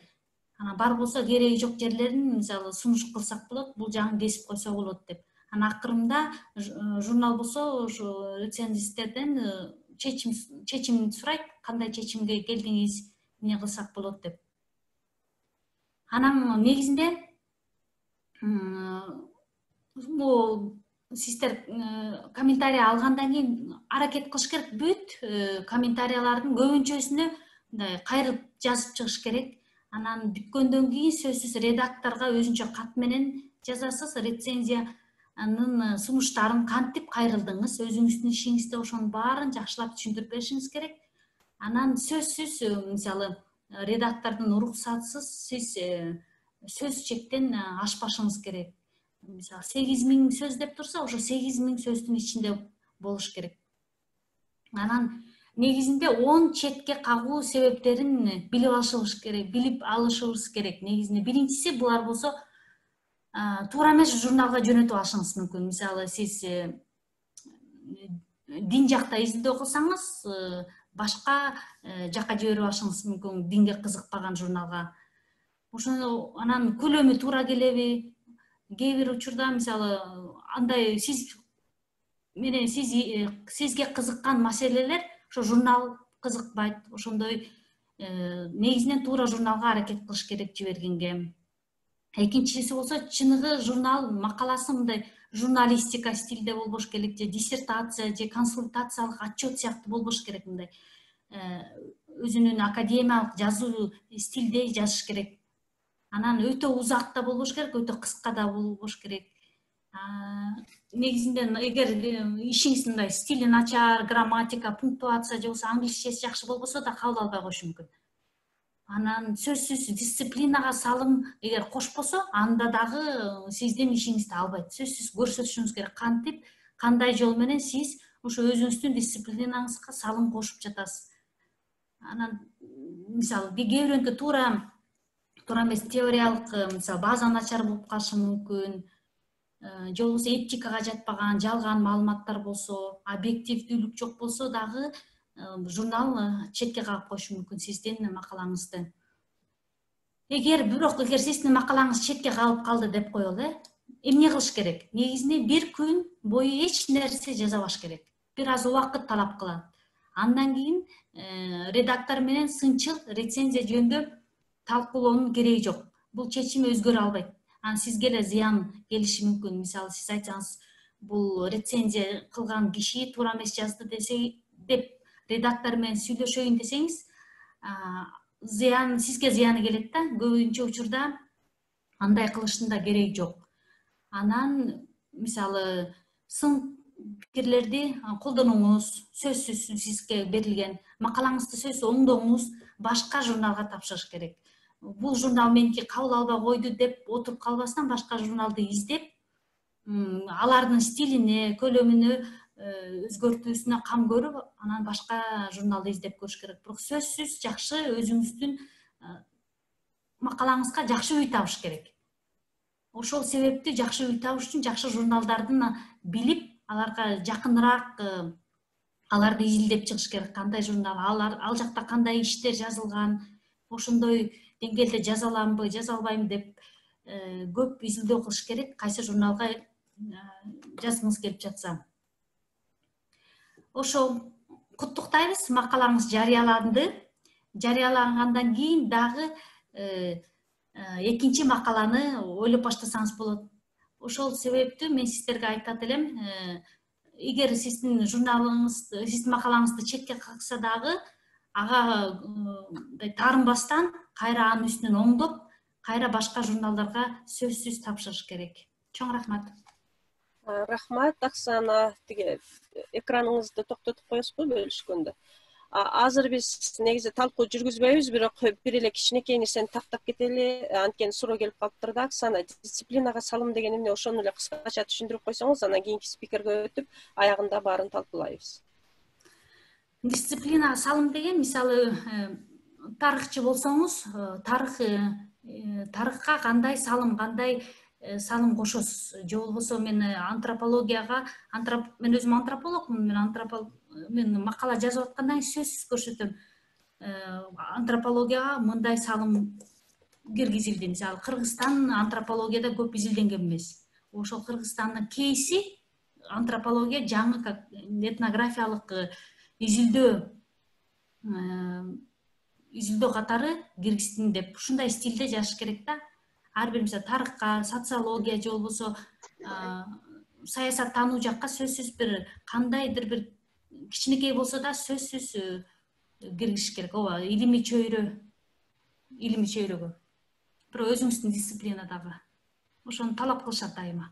Анан бар болсо кереги жок жерлерин мисалы сунуш кылсак болот, бул жагын кесип койсо болот деп. Анан акырында журнал болсо ошо рецензисттерден чечим сурайт, кандай чечимге келдиңиз, эмне кылсак болот деп. Анан негизинде сиздер комментарий алгандан кийин аракет кылыш керек, бүт комментариялардын көбүнчөсүнө мындай кайрып жазып чыгыш керек. Анан бүткөндөн кийин сөзсүз редакторго өзүнчө кат менен жазасыз, рецензиянын сунуштарын кантип кайрылдыңыз, өзүңүздүн ишиңизде ошонун баарын жакшылап түшүндүрүп беришиңиз керек. Анан сөзсүз мисалы редактордун уруксатысыз сиз сөз чектен ашпашыңыз керек. Мисалы 8000 сөз деп турса, ошо 8000 сөздүн ичинде болуш керек. Анан негизинде 10 четке кагуу себептерин билип алышыбыз керек. Негизинде биринчиси булар болсо туура эмес журналга жөнөтүп алышыңыз мүмкүн. Мисалы сиз дин жакта изилдөө кылсаңыз, башка жакка жиберип алышыңыз мүмкүн, динге кызыкпаган журналга. Ошону анан көлөмү туура келеби? Кээ бир учурда мисалы андай сизге кызыккан маселелер ошо журнал кызыкпайт. Ошондой негизинен туура журналга аракет кылыш керек жибергенге. Экинчиси болсо чыныгы журнал макаласы мындай журналистика стилде болбош керек, же диссертация же консультациялык отчет сыяктуу болбош керек, мындай өзүнүн академиялык жазуу стилде жазыш керек. Анан өтө узак да болбош керек, өтө кыска да болбош керек. Негизинде эгер ишиңиз мындай стили начар, грамматика, пунктуация же болбосо англисчеси жакшы болбосо да кабыл албай коюшу мүмкүн. Анан сөзсүз дисциплинага салым эгер кошпосо, анда дагы сиздин ишиңизди албайт. Сөзсүз көрсөтүшүңүз керек, кантип, кандай жол менен сиз ошо өзүңүздүн дисциплинаңызга салым кошуп жатасыз. Анан мисалы кээ бирөөнүкү туура эмес теориялык, мисалы база начар болуп калышы мүмкүн, же болбосо этикага жатпаган жалган маалыматтар болсо, объективдүүлүк жок болсо дагы журнал четке кагып коюшу мүмкүн сиздин макалаңызды. Бирок эгер сиздин макалаңыз четке калып калды деп коелу, эмне кылыш керек? Негизинде бир күн бою эч нерсе жазабаш керек. Бир аз убакыт талап кылат. Андан кийин редактор менен сынчыл рецензия жөнүндө талкуулоонун кереги жок. Бул чечим өзгөрө албайт. Анан сизге эле зыян келиши мүмкүн. Мисалы сиз айтсаңыз, бул рецензия кылган киши туура эмес жазды деп редактор менен сүйлөшөйүн десеңиз, сизге зыяны келет да. Көбүнчө учурда андай кылыштын да кереги жок. Анан мисалы сын пикирлерди колдонуңуз, сөзсүз сизге берилген макалаңызды сөзсүз оңдоңуз, башка журналга тапшырыш керек. Бул журнал меники кабыл албай койду деп отуруп калбастан башка журналды издеп, алардын стилине, көлөмүнө өзгөртүүсүнө кам көрүп, анан башка журналды издеп көрүш керек. Бирок сөзсүз жакшы өзүңүздүн макалаңызга жакшы үй табыш керек. Ошол себепти жакшы үй табыш үчүн жакшы журналдардын билип, аларга жакыныраак аларды изилдеп чыгыш керек, кандай журнал, ал жакта кандай иштер жазылган, ошондой деңгээлде жаза аламбы, жаза албайм деп көп изилдөө кылыш керек, кайсы журналга жазгыңыз келип жатса. Ошо куттуктайбыз, макалаңыз жарыяланды. Жарыялангандан кийин дагы экинчи макаланы ойлоп баштасаңыз болот. Ошол себептүү мен сиздерге айтат элем, эгер сиздин журналыңыз, сиздин макалаңызды четке какса дагы, ага таарынбастан кайра анын үстүнөн оңдоп, кайра башка журналдарга сөзсүз тапшырыш керек. Чоң рахмат. Рахмат, Оксана. Тиги экраныңызды токтотуп коесузбу бөлүшкөндө? Азыр биз негизи талкуу жүргүзбөйбүз, бирок бир эле кичинекей нерсени тактап кетели. Анткени суроо келип калыптыр да. Оксана, дисциплинага салым деген эмне? Ошону эле кыскача түшүндүрүп койсоңуз, анан кийинки спикерге өтүп, аягында баарын талкуулайбыз. Дисциплинага салым деген, мисалы, тарыхчы болсоңуз, тарыхка кандай салым кошосуз, же болбосо мен антропологияга, мен өзүм антропологмун, мен макала жазып аткандан кийин сөзсүз көрсөтөм. Антропологияга мындай салым киргизилди. Мисалы, Кыргызстан антропологияда көп изилденген эмес. Ошол Кыргызстандын кейси антропология жаңы этнографиялык изилдөө катары киргиздин деп ушундай стилде жазыш керек да. Ар бир мисалы тарыхка, социология же болбосо саясаттануу жакка сөзсүз бир кандайдыр бир кичинекей болсо да сөзсүз киргизиш керек. Ооба, илимий чөйрөгө. Бирок өзүңүздүн дисциплинадагы. Ошону талап кылышат дайыма.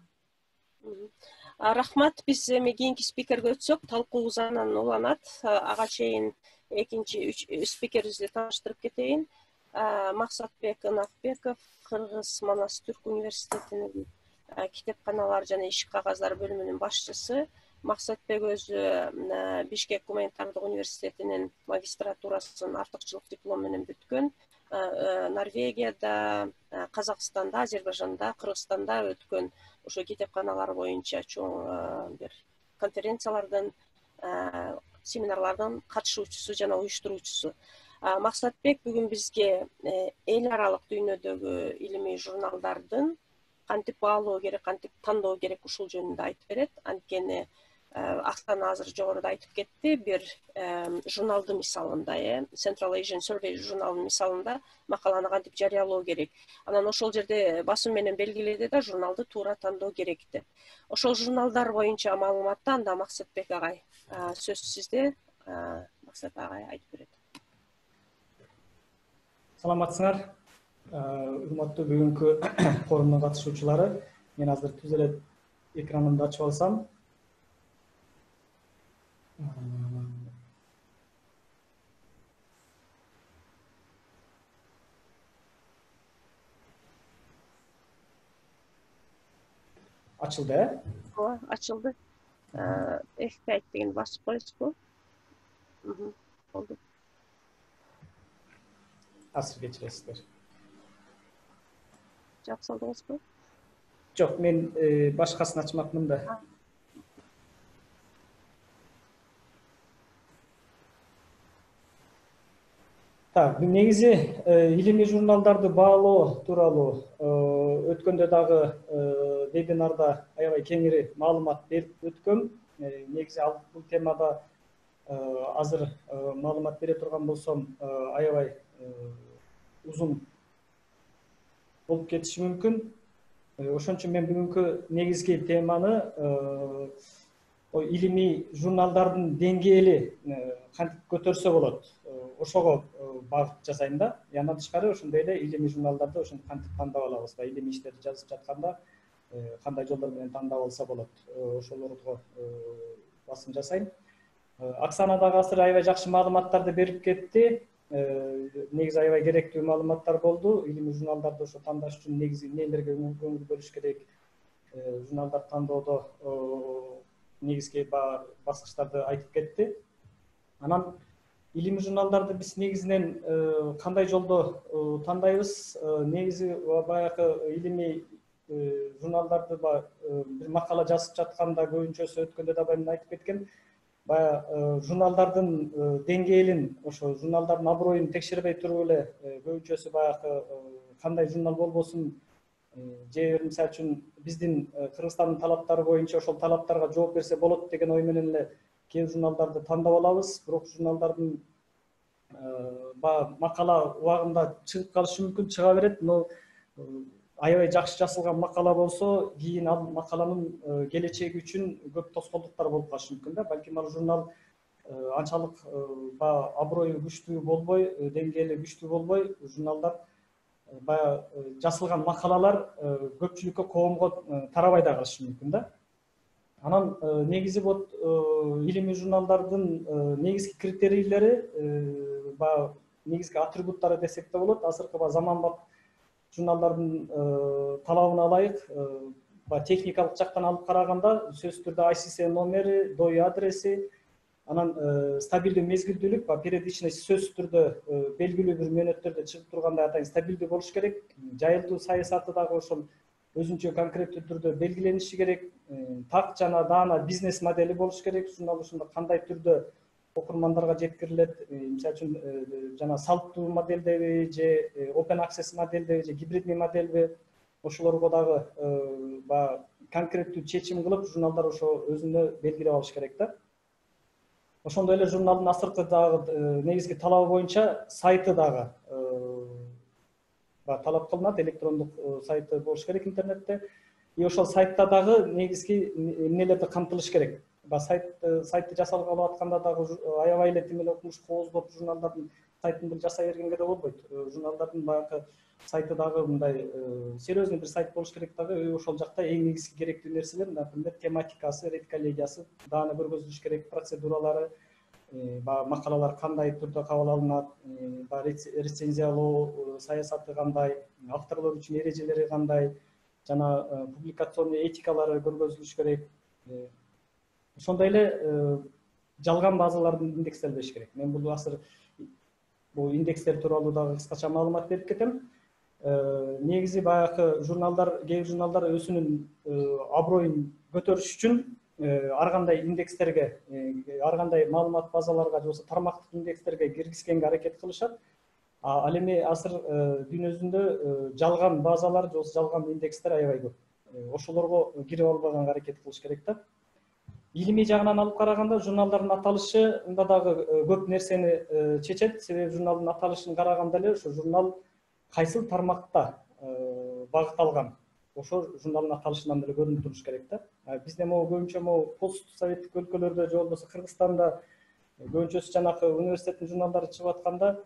Рахмат, биз эми кийинки спикерге өтсөк, талкуубуз анан уланат. Ага чейин экинчи спикерибизди тааныштырып кетейин. Максатбек Ынакбеков, Кыргыз Манас Түрк университетинин китепканалар жана иш кагаздар бөлүмүнүн башчысы. Максатбек өзү Бишкек гуманитардык университетинин магистратурасын артыкчылык диплом менен бүткөн. Норвегияда, Казакстанда, Азербайжанда, Кыргызстанда өткөн ошо китепканалар боюнча чоң бир конференциялардын, семинарлардын катышуучусу жана уюштуруучусу. Максатбек бүгүн бизге эл аралык дүйнөдөгү илимий журналдардын кантип баалоо керек, кантип тандоо керек ушул жөнүндө айтып берет. Анткени Оксана азыр жогоруда айтып кетти, бир журналдын мисалында, Central Asian Survey журналынын мисалында макаланы кантип жарыялоо керек. Анан ошол жерде басым менен белгиледи да, журналды туура тандоо керек деп. Ошол журналдар боюнча маалыматты анда Максатбек агай, сөз сизде. Максат агай айтып берет. Саламатсыңар, урматтуу бүгүнкү форумдун катышуучулары. Мен азыр түз эле экранымды ачып алсам. Açıldı, he? Ооба, ачылды. F5 деген басып коесузбу? Болду. Азыр кечиресиздер. Жап салдыңызбы? Жок, мен башкасын ачмакмын да. Так, негизи илимий журналдарды баалоо тууралуу өткөндө дагы вебинарда аябай кеңири маалымат берип өткөм. Негизи бул темада азыр маалымат бере турган болсом, аябай узун болуп кетиши мүмкүн. Ошон үчүн мен бүгүнкү негизги теманы илимий журналдардын деңгээли кантип көтөрсө болот, ошого багыт жасайм да. Андан тышкары ошондой эле илимий журналдарды ошентип кантип тандап алабыз да, илимий иштерди жазып жатканда кандай жолдор менен тандап алса болот, ошолорго басым жасайм. Оксана дагы азыр аябай жакшы маалыматтарды берип кетти. Негизи аябай керектүү маалыматтар болду. Илимий журналдарды ошо тандаш үчүн негизи эмнелерге көңүл бөлүш керек, журналдар тандоодо негизги баскычтарды айтып кетти. Анан илимий журналдарды биз негизинен кандай жолдо тандайбыз? Негизи баягы илимий журналдарды бир макала жазып жатканда көбүнчөсү өткөндө да мен айтып кеткен, баягы журналдардын деңгээлин, ошо журналдардын аброюн текшербей туруп эле көбүнчөсү баягы кандай журнал болбосун, же бир мисалы үчүн биздин Кыргызстандын талаптары боюнча ошол талаптарга жооп берсе болот деген ой менен эле кээ журналдарды тандап алабыз. Бирок журналдардын баягы макала убагында чыгып калышы мүмкүн, чыга берет, но аябай жакшы жазылган макала болсо, кийин ал макаланын келечеги үчүн көп тоскоолдуктар болуп калышы мүмкүн да. Балким ал журнал анчалык баягы аброю күчтүү болбой, деңгээли күчтүү болбой, журналдар баягы жазылган макалалар көпчүлүккө, коомго тарабай да калышы мүмкүн да. Анан негизи вот илимий журналдардын негизги критерийлери, баягы негизги атрибуттары десек да болот. Азыркы заманбап журналдардын талабына ылайык, техникалык жактан алып караганда сөзсүз түрдө ISSN номери, DOI адреси, анан стабилдүү мезгилдүүлүк, периодичность сөзсүз түрдө белгилүү бир мөөнөттөрдө чыгып тургандай атайын стабилдүү болуш керек. Жайылтуу саясаты дагы ошол өзүнчө конкреттүү түрдө белгилениши керек. Так жана даана бизнес модели болуш керек. Журнал ушунда кандай түрдө окурмандарга жеткирилет, мисалы үчүн жана салттуу модельдеби, же open access модельдеби, же гибридный модельби, ошолорго дагы баягы конкреттүү чечим кылып, журналдар ошо өзүнө белгилеп алыш керек да. Ошондой эле журналдын азыркы дагы негизги талабы боюнча сайты дагы талап кылынат, электрондук сайты болуш керек интернетте. И ошол сайтта дагы негизги эмнелерди камтылыш керек. Сайтты жасалгалы атканда дагы аябай эле тим эле окумуш кооздоп журналдардын сайтын жасай бергенге да болбойт. Журналдардын баягы сайты дагы мындай серьезный бир сайт болуш керек дагы. Ошол жакта эң негизги керектүү нерселер, например, тематикасы, редколлегиясы даана көргөзүлүш керек, процедуралары, макалалар кандай түрдө кабыл алынат, рецензиялоо саясаты кандай, авторлор үчүн эрежелери кандай, жана публикационный этикалары көргөзүлүш керек. Ошондой эле жалган базалардын индекстелбеш керек. Мен бул азыр бул индекстер тууралуу дагы кыскача маалымат берип кетем. Негизи баягы журналдар, кээ журналдар өзүнүн аброюн көтөрүш үчүн ар кандай индекстерге, ар кандай маалымат базаларга, же болбосо тармактык индекстерге киргизгенге аракет кылышат. Ал эми азыр дүйнө жүзүндө жалган базалар, же болбосо жалган индекстер аябай көп. Ошолорго кирип албаганга аракет кылыш керек да. Илимий жагынан алып караганда журналдардын аталышы мында дагы көп нерсени чечет. Себеби журналдын аталышын караганда эле ошо журнал кайсыл тармакта багытталган, ошо журналдын аталышынан деле көрүнүп туруш керек да. Бизде могу көбүнчө могу пост советтик өлкөлөрдө, же болбосо Кыргызстанда көбүнчөсү жанакы университеттин журналдары чыгып атканда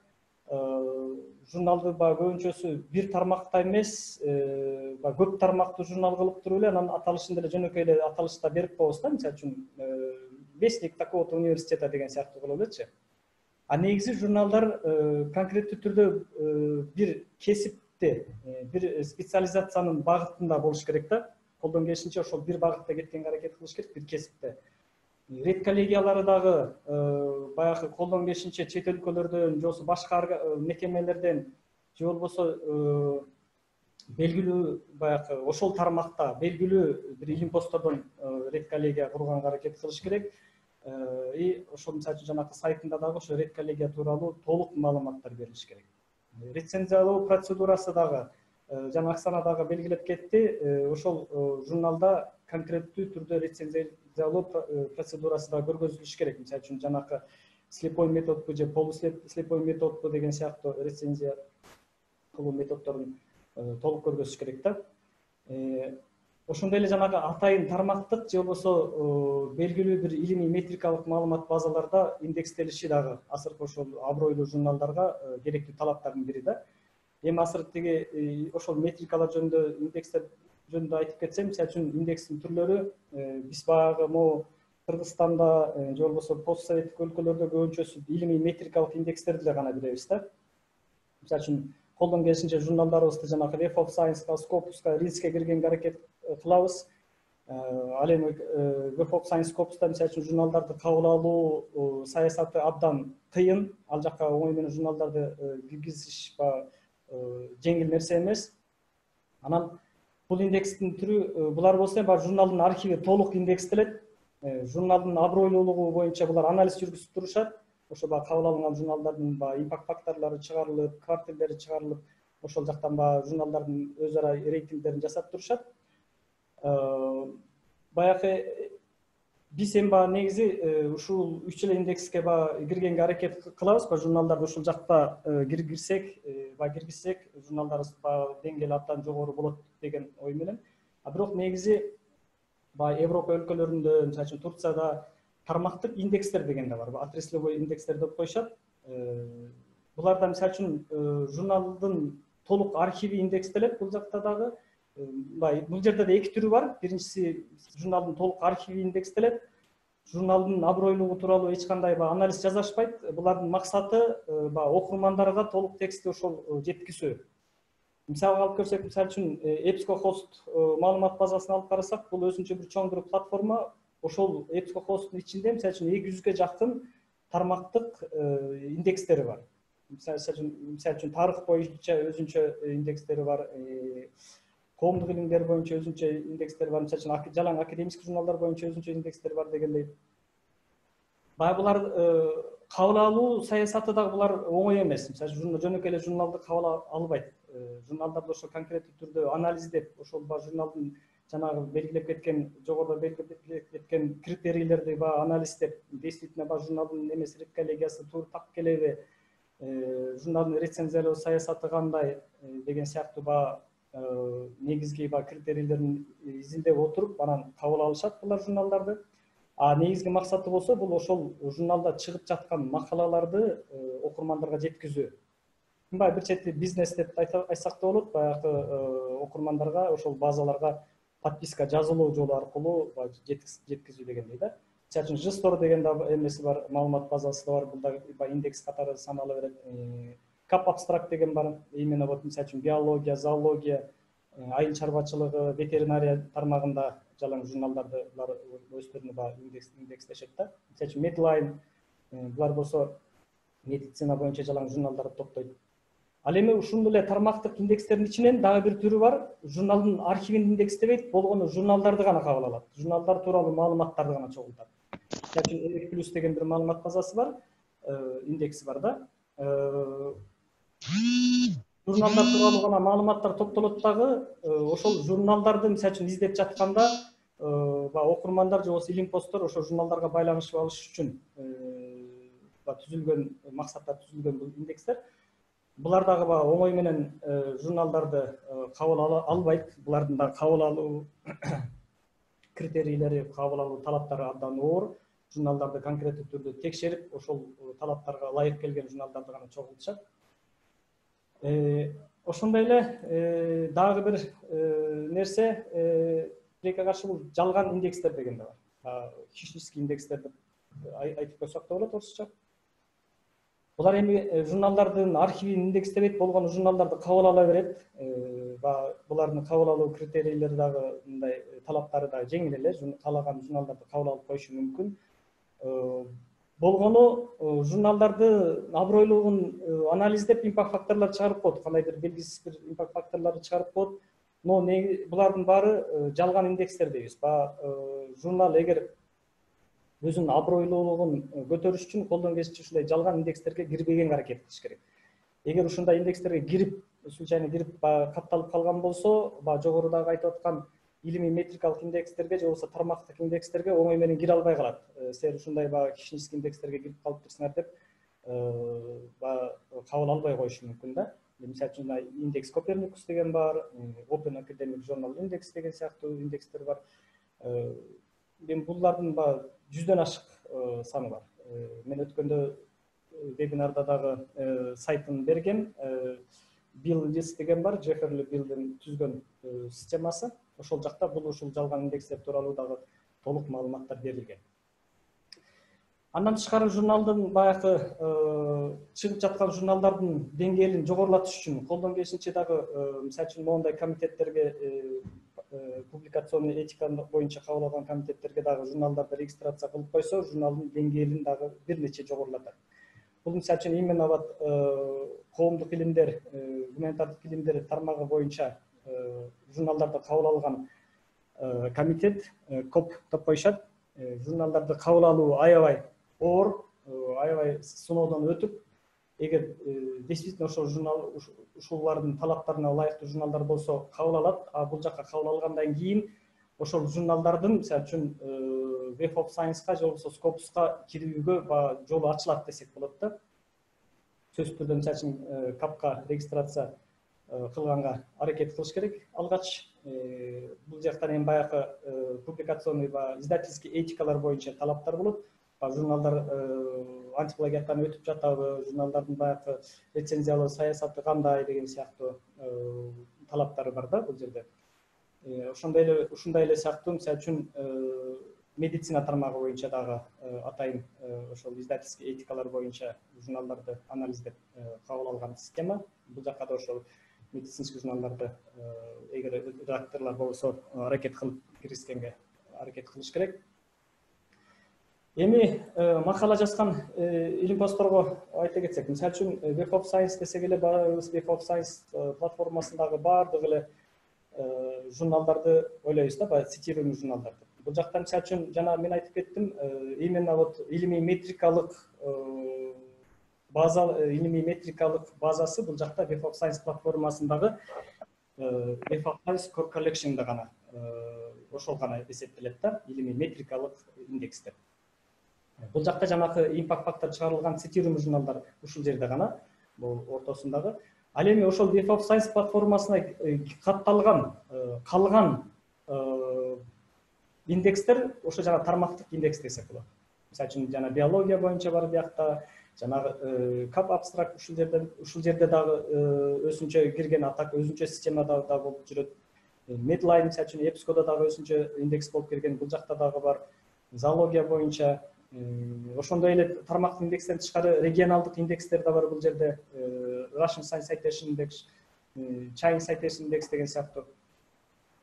журналды көбүнчөсү бир тармакта эмес, көп тармактуу журнал кылып туруп эле анан аталышын деле жөнөкөй эле аталышта берип коебуз да. Мисалы үчүн вестник такого-то университета деген сыяктуу кылып элечи. А негизи журналдар конкреттүү түрдө бир кесипти, бир специализациянын багытында болуш керек да. Колдон келишинче ошол бир багытта кеткенге аракет кылыш керек, бир кесипте. Редколлегиялары дагы баягы колдон келишинче чет өлкөлөрдөн, же болбосо башка мекемелерден, же болбосо белгилүү баягы ошол тармакта белгилүү бир илим посттордон редколлегия курганга аракет кылыш керек. И ошол мисалы үчүн жанакы сайтында дагы ошо редколлегия тууралуу толук маалыматтар берилиш керек. Рецензиялоо процедурасы дагы жана Оксана дагы белгилеп кетти. Ошол журналда конкреттүү түрдө рецензиялоо процедурасы да көргөзүлүш керек. Мисалы үчүн жанакы слепой методбу же полуслепой методбу деген сыяктуу рецензия кылуу методдорун толук көргөзүш керек да. Ошондой эле жанагы атайын тармактык же болбосо белгилүү бир илимий метрикалык маалымат базаларда индекстелиши дагы азыркы ошол абройлуу журналдарга керектүү талаптардын бири да. Эми азыр тиги ошол метрикалар жөнүндө, индекстер жөнүндө айтып кетсем, мисалы үчүн индекстин түрлөрү биз баягы могу Кыргызстанда же болбосо постсоветтик өлкөлөрдө көбүнчөсү илимий метрикалык индекстерди эле гана билебиз да. Мисалы үчүн колдон келишинче журналдарыбызды жанагы Web of Science'га, Scopus'ка, RINS'ке киргенге аракет кылабыз. Ал эми Web of Science, Scopus'та мисалы үчүн журналдарды кабыл алуу саясаты абдан кыйын. Ал жакка оңой менен журналдарды киргизиш жеңил нерсе эмес. Анан бул индекстин түрү булар болсо, журналдын архиви толук индекстелет. журналдын абройлуулугу боюнча булар анализ жүргүзүп турушат. Ошо баягы кабыл алынган журналдардын баягы импакт факторлору чыгарылып, квартирлери чыгарылып, ошол жактан баягы журналдардын өз ара рейтингдерин жасап турушат. Баягы биз эми баягы негизи ушул 3 эле индекске баягы киргенге аракет кылабыз. Журналдарды ушул жакта киргизсек, баягы киргизсек, журналдарыбыз баягы деңгээли абдан жогору болот деген ой менен. Бирок негизи баягы Европа өлкөлөрүндө, мисалы үчүн Турцияда тармактык индекстер деген да бар. Отраслевой индекстер деп коюшат. Буларда мисалы үчүн журналдын толук архиви индекстелет. Бул жакта дагы бул жерде да эки түрү бар. Биринчиси журналдын толук архиви индекстелет. Журналдын абройлугу тууралуу эч кандай анализ жасашпайт. Булардын максаты окурмандарга толук текстти ошол жеткизүү. Мисалга алып көрсөк, мисалы үчүн EBSCOhost маалымат базасын алып карасак, бул өзүнчө бир чоң бир платформа. Ошол EBSCOhost'ун ичинде мисалы үчүн 200ге жакын тармактык индекстери бар. Мисалы үчүн тарых боюнча өзүнчө индекстери бар, коомдук илимдер боюнча өзүнчө индекстери бар, мисалы үчүн жалаң академик журналдар боюнча өзүнчө индекстери бар дегендей. Баягы булар кабыл алуу саясаты дагы булар оңой эмес. Мисалы жөнөкөй эле журналды кабыл албайт. Журналдарды ошо конкреттүү түрдө анализдеп, ошол журналдын жанагы белгилеп кеткен, жогоруда белгилеп кеткен критерийлерди анализдеп, действительно журналдын немеси редколлегиясы туура так келеби, журналдын рецензиялоо саясаты кандай деген сыяктуу негизги критерийлерин изилдеп отуруп, анан кабыл алышат булар журналдарды. Негизги максаты болсо бул ошол журналда чыгып жаткан макалаларды окурмандарга жеткизүү. Бир чети бизнес деп айтсак да болот, баягы окурмандарга ошол базаларга подписка жазылуу жолу аркылуу жеткизүү дегендей да. Мисалы үчүн JSTOR деген да эмеси бар, маалымат базасы да бар, бул да индекс катары санала берет. Cap Abstract деген бар, именно мисалы үчүн биология, зоология, айыл чарбачылыгы, ветеринария тармагында жалаң журналдарды булар өздөрүнө индекстешет да. Мисалы үчүн Medline, булар болсо медицина боюнча жалаң журналдарды топтойт. Ал эми ушул эле тармактык индекстердин ичинен дагы бир түрү бар. Журналдын архивин индекстебейт, болгону журналдарды гана кабыл алат. Журналдар тууралуу маалыматтарды гана чогултат. Мисалы үчүн Elec+ деген бир маалымат базасы бар, индекси бар да. Журналдар тууралуу гана маалыматтар топтолот дагы, ошол журналдарды мисалы үчүн издеп жатканда окурмандар же болбосо илим посттор ошол журналдарга байланышып алыш үчүн түзүлгөн максатта түзүлгөн бул индекстер. Булар дагы оңой менен журналдарды кабыл албайт. Булардын да кабыл алуу критерийлери, кабыл алуу талаптары абдан оор. Журналдарды конкреттүү түрдө текшерип, ошол талаптарга ылайык келген журналдарды гана чогултушат. Ошондой эле дагы бир нерсе, тилекке каршы бул жалган индекстер деген да бар. Хищнический индекстер деп айтып койсок да болот орусча. Булар эми журналдардын архивин индекстебейт, болгону журналдарды кабыл ала берет. Булардын кабыл алуу критерийлери дагы мындай талаптары да жеңил эле, каалаган журналдарды кабыл алып коюшу мүмкүн. Болгону журналдарды абройлугун анализдеп импакт факторлор чыгарып коет, кандайдыр белгисиз бир импакт факторлорду чыгарып коет. Но булардын баары жалган индекстер дейбиз. Журнал эгер өзүнүн абройлуулугун көтөрүш үчүн колдон келишинче ушундай жалган индекстерге кирбегенге аракет кылыш керек. Эгер ушундай индекстерге кирип, случайно кирип катталып калган болсо, жогорудагы айтып аткан илимий метрикалык индекстерге же болбосо тармактык индекстерге оңой менен кире албай калат. Силер ушундай хищнический индекстерге кирип калыптырсыңар деп кабыл албай коюшу мүмкүн да. Мисалы үчүн индекс Copernicus деген бар, Open Academic Journal Index деген сыяктуу индекстер бар. Булардын 100дөн ашык саны бар. Мен өткөндө вебинарда дагы сайтын бергем. Bill List деген бар, Jefferly Bill'дин түзгөн системасы. Ошол жакта бул ушул жалган индекстер тууралуу дагы толук маалыматтар берилген. Андан тышкары журналдын баягы чыгып жаткан журналдардын деңгээлин жогорулатыш үчүн колдон келишинче дагы мисалы үчүн моундай комитеттерге, публикационный этика боюнча кабыл алган комитеттерге дагы журналдарды регистрация кылып койсо, журналдын деңгээлин дагы бир нече жогорулатат. Бул мисалы үчүн именно коомдук илимдер, гуманитардык илимдер тармагы боюнча журналдарды кабыл алган комитет, КОП деп коюшат. журналдарды кабыл алуу аябай оор, аябай сыноодон өтүп, эгер действительно ошол журнал ушулардын талаптарына ылайыктуу журналдар болсо кабыл алат. А бул жакка кабыл алгандан кийин ошол журналдардын мисалы үчүн Web of Science-ка же болбосо Scopus'ка кирүүгө жолу ачылат десек болот да. Сөзсүз түрдө мисалы үчүн капка регистрация кылганга аракет кылыш керек. Алгач бул жактан эми баягы публикационный издательский этикалар боюнча талаптар болот. Журналдар антиплагиаттан өтүп жатабы, журналдардын баягы рецензиялоо саясаты кандай деген сыяктуу талаптары бар да бул жерде. Ушундай эле сыяктуу мисалы үчүн медицина тармагы боюнча дагы атайын ошол издательский этикалар боюнча журналдарды анализдеп кабыл алган система. Бул жакка да ошол медицинский журналдарды эгер редакторлор болсо аракет кылып киргизгенге аракет кылыш керек. Эми макала жазган илим-постторго айта кетсек, мисалы үчүн Web of Science десек эле Web of Science платформасындагы баардык эле журналдарды ойлойбуз да, цитируемый журналдарды. Бул жактан мисалы үчүн жана мен айтып кеттим, именно вот илимий метрикалык базасы бул жакта Web of Science платформасындагы Web of Science Core Collection'да гана ошол гана эсептелет да, илимий метрикалык индекстер. Бул жакта жанагы импакт фактор чыгарылган цитируемый журналдар ушул жерде гана, бул ортосундагы. Ал эми ошол Web of Science платформасына катталган калган индекстер ошо жана тармактык индекс десек болот. Мисалы үчүн жана биология боюнча бар биякта, жанагы кап абстракт ушул жерде дагы өзүнчө кирген атак, өзүнчө системада да болуп жүрөт. Medline мисалы үчүн EBSCO-да дагы өзүнчө индекс болуп кирген, бул жакта дагы бар. Зоология боюнча ошондой эле тармактык индекстен тышкары регионалдык индекстер да бар бул жерде. Russian Science Citation Index, Chinese Citation Index деген сыяктуу.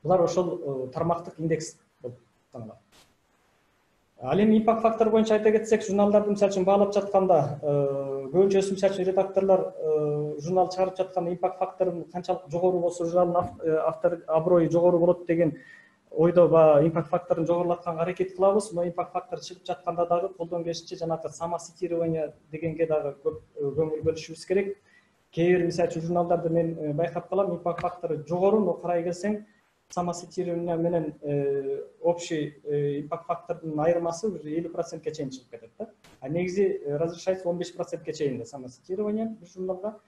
Булар ошол тармактык индекс болуп саналат. Ал эми импакт фактор боюнча айта кетсек, журналдарды мисалы үчүн баалап жатканда, көбүнчөсү мисалы үчүн редакторлор журнал чыгарып жатканда импакт факторунун канчалык жогору болсо журналдын автор аброю жогору болот деген ойдо импакт факторун жогорулатканга аракет кылабыз. Но импакт фактор чыгып жатканда дагы колдон келишинче жанагы самоцитирование дегенге дагы көп көңүл бөлүшүбүз керек. Кээ бир мисалы үчүн журналдарды мен байкап калам, импакт фактору жогору, но карай келсең самоцитирование менен общий импакт фактордун айырмасы 50%ке чейин чыгып кетет да. А негизи разрешается 15%ке чейин самоцитирование бир журналга.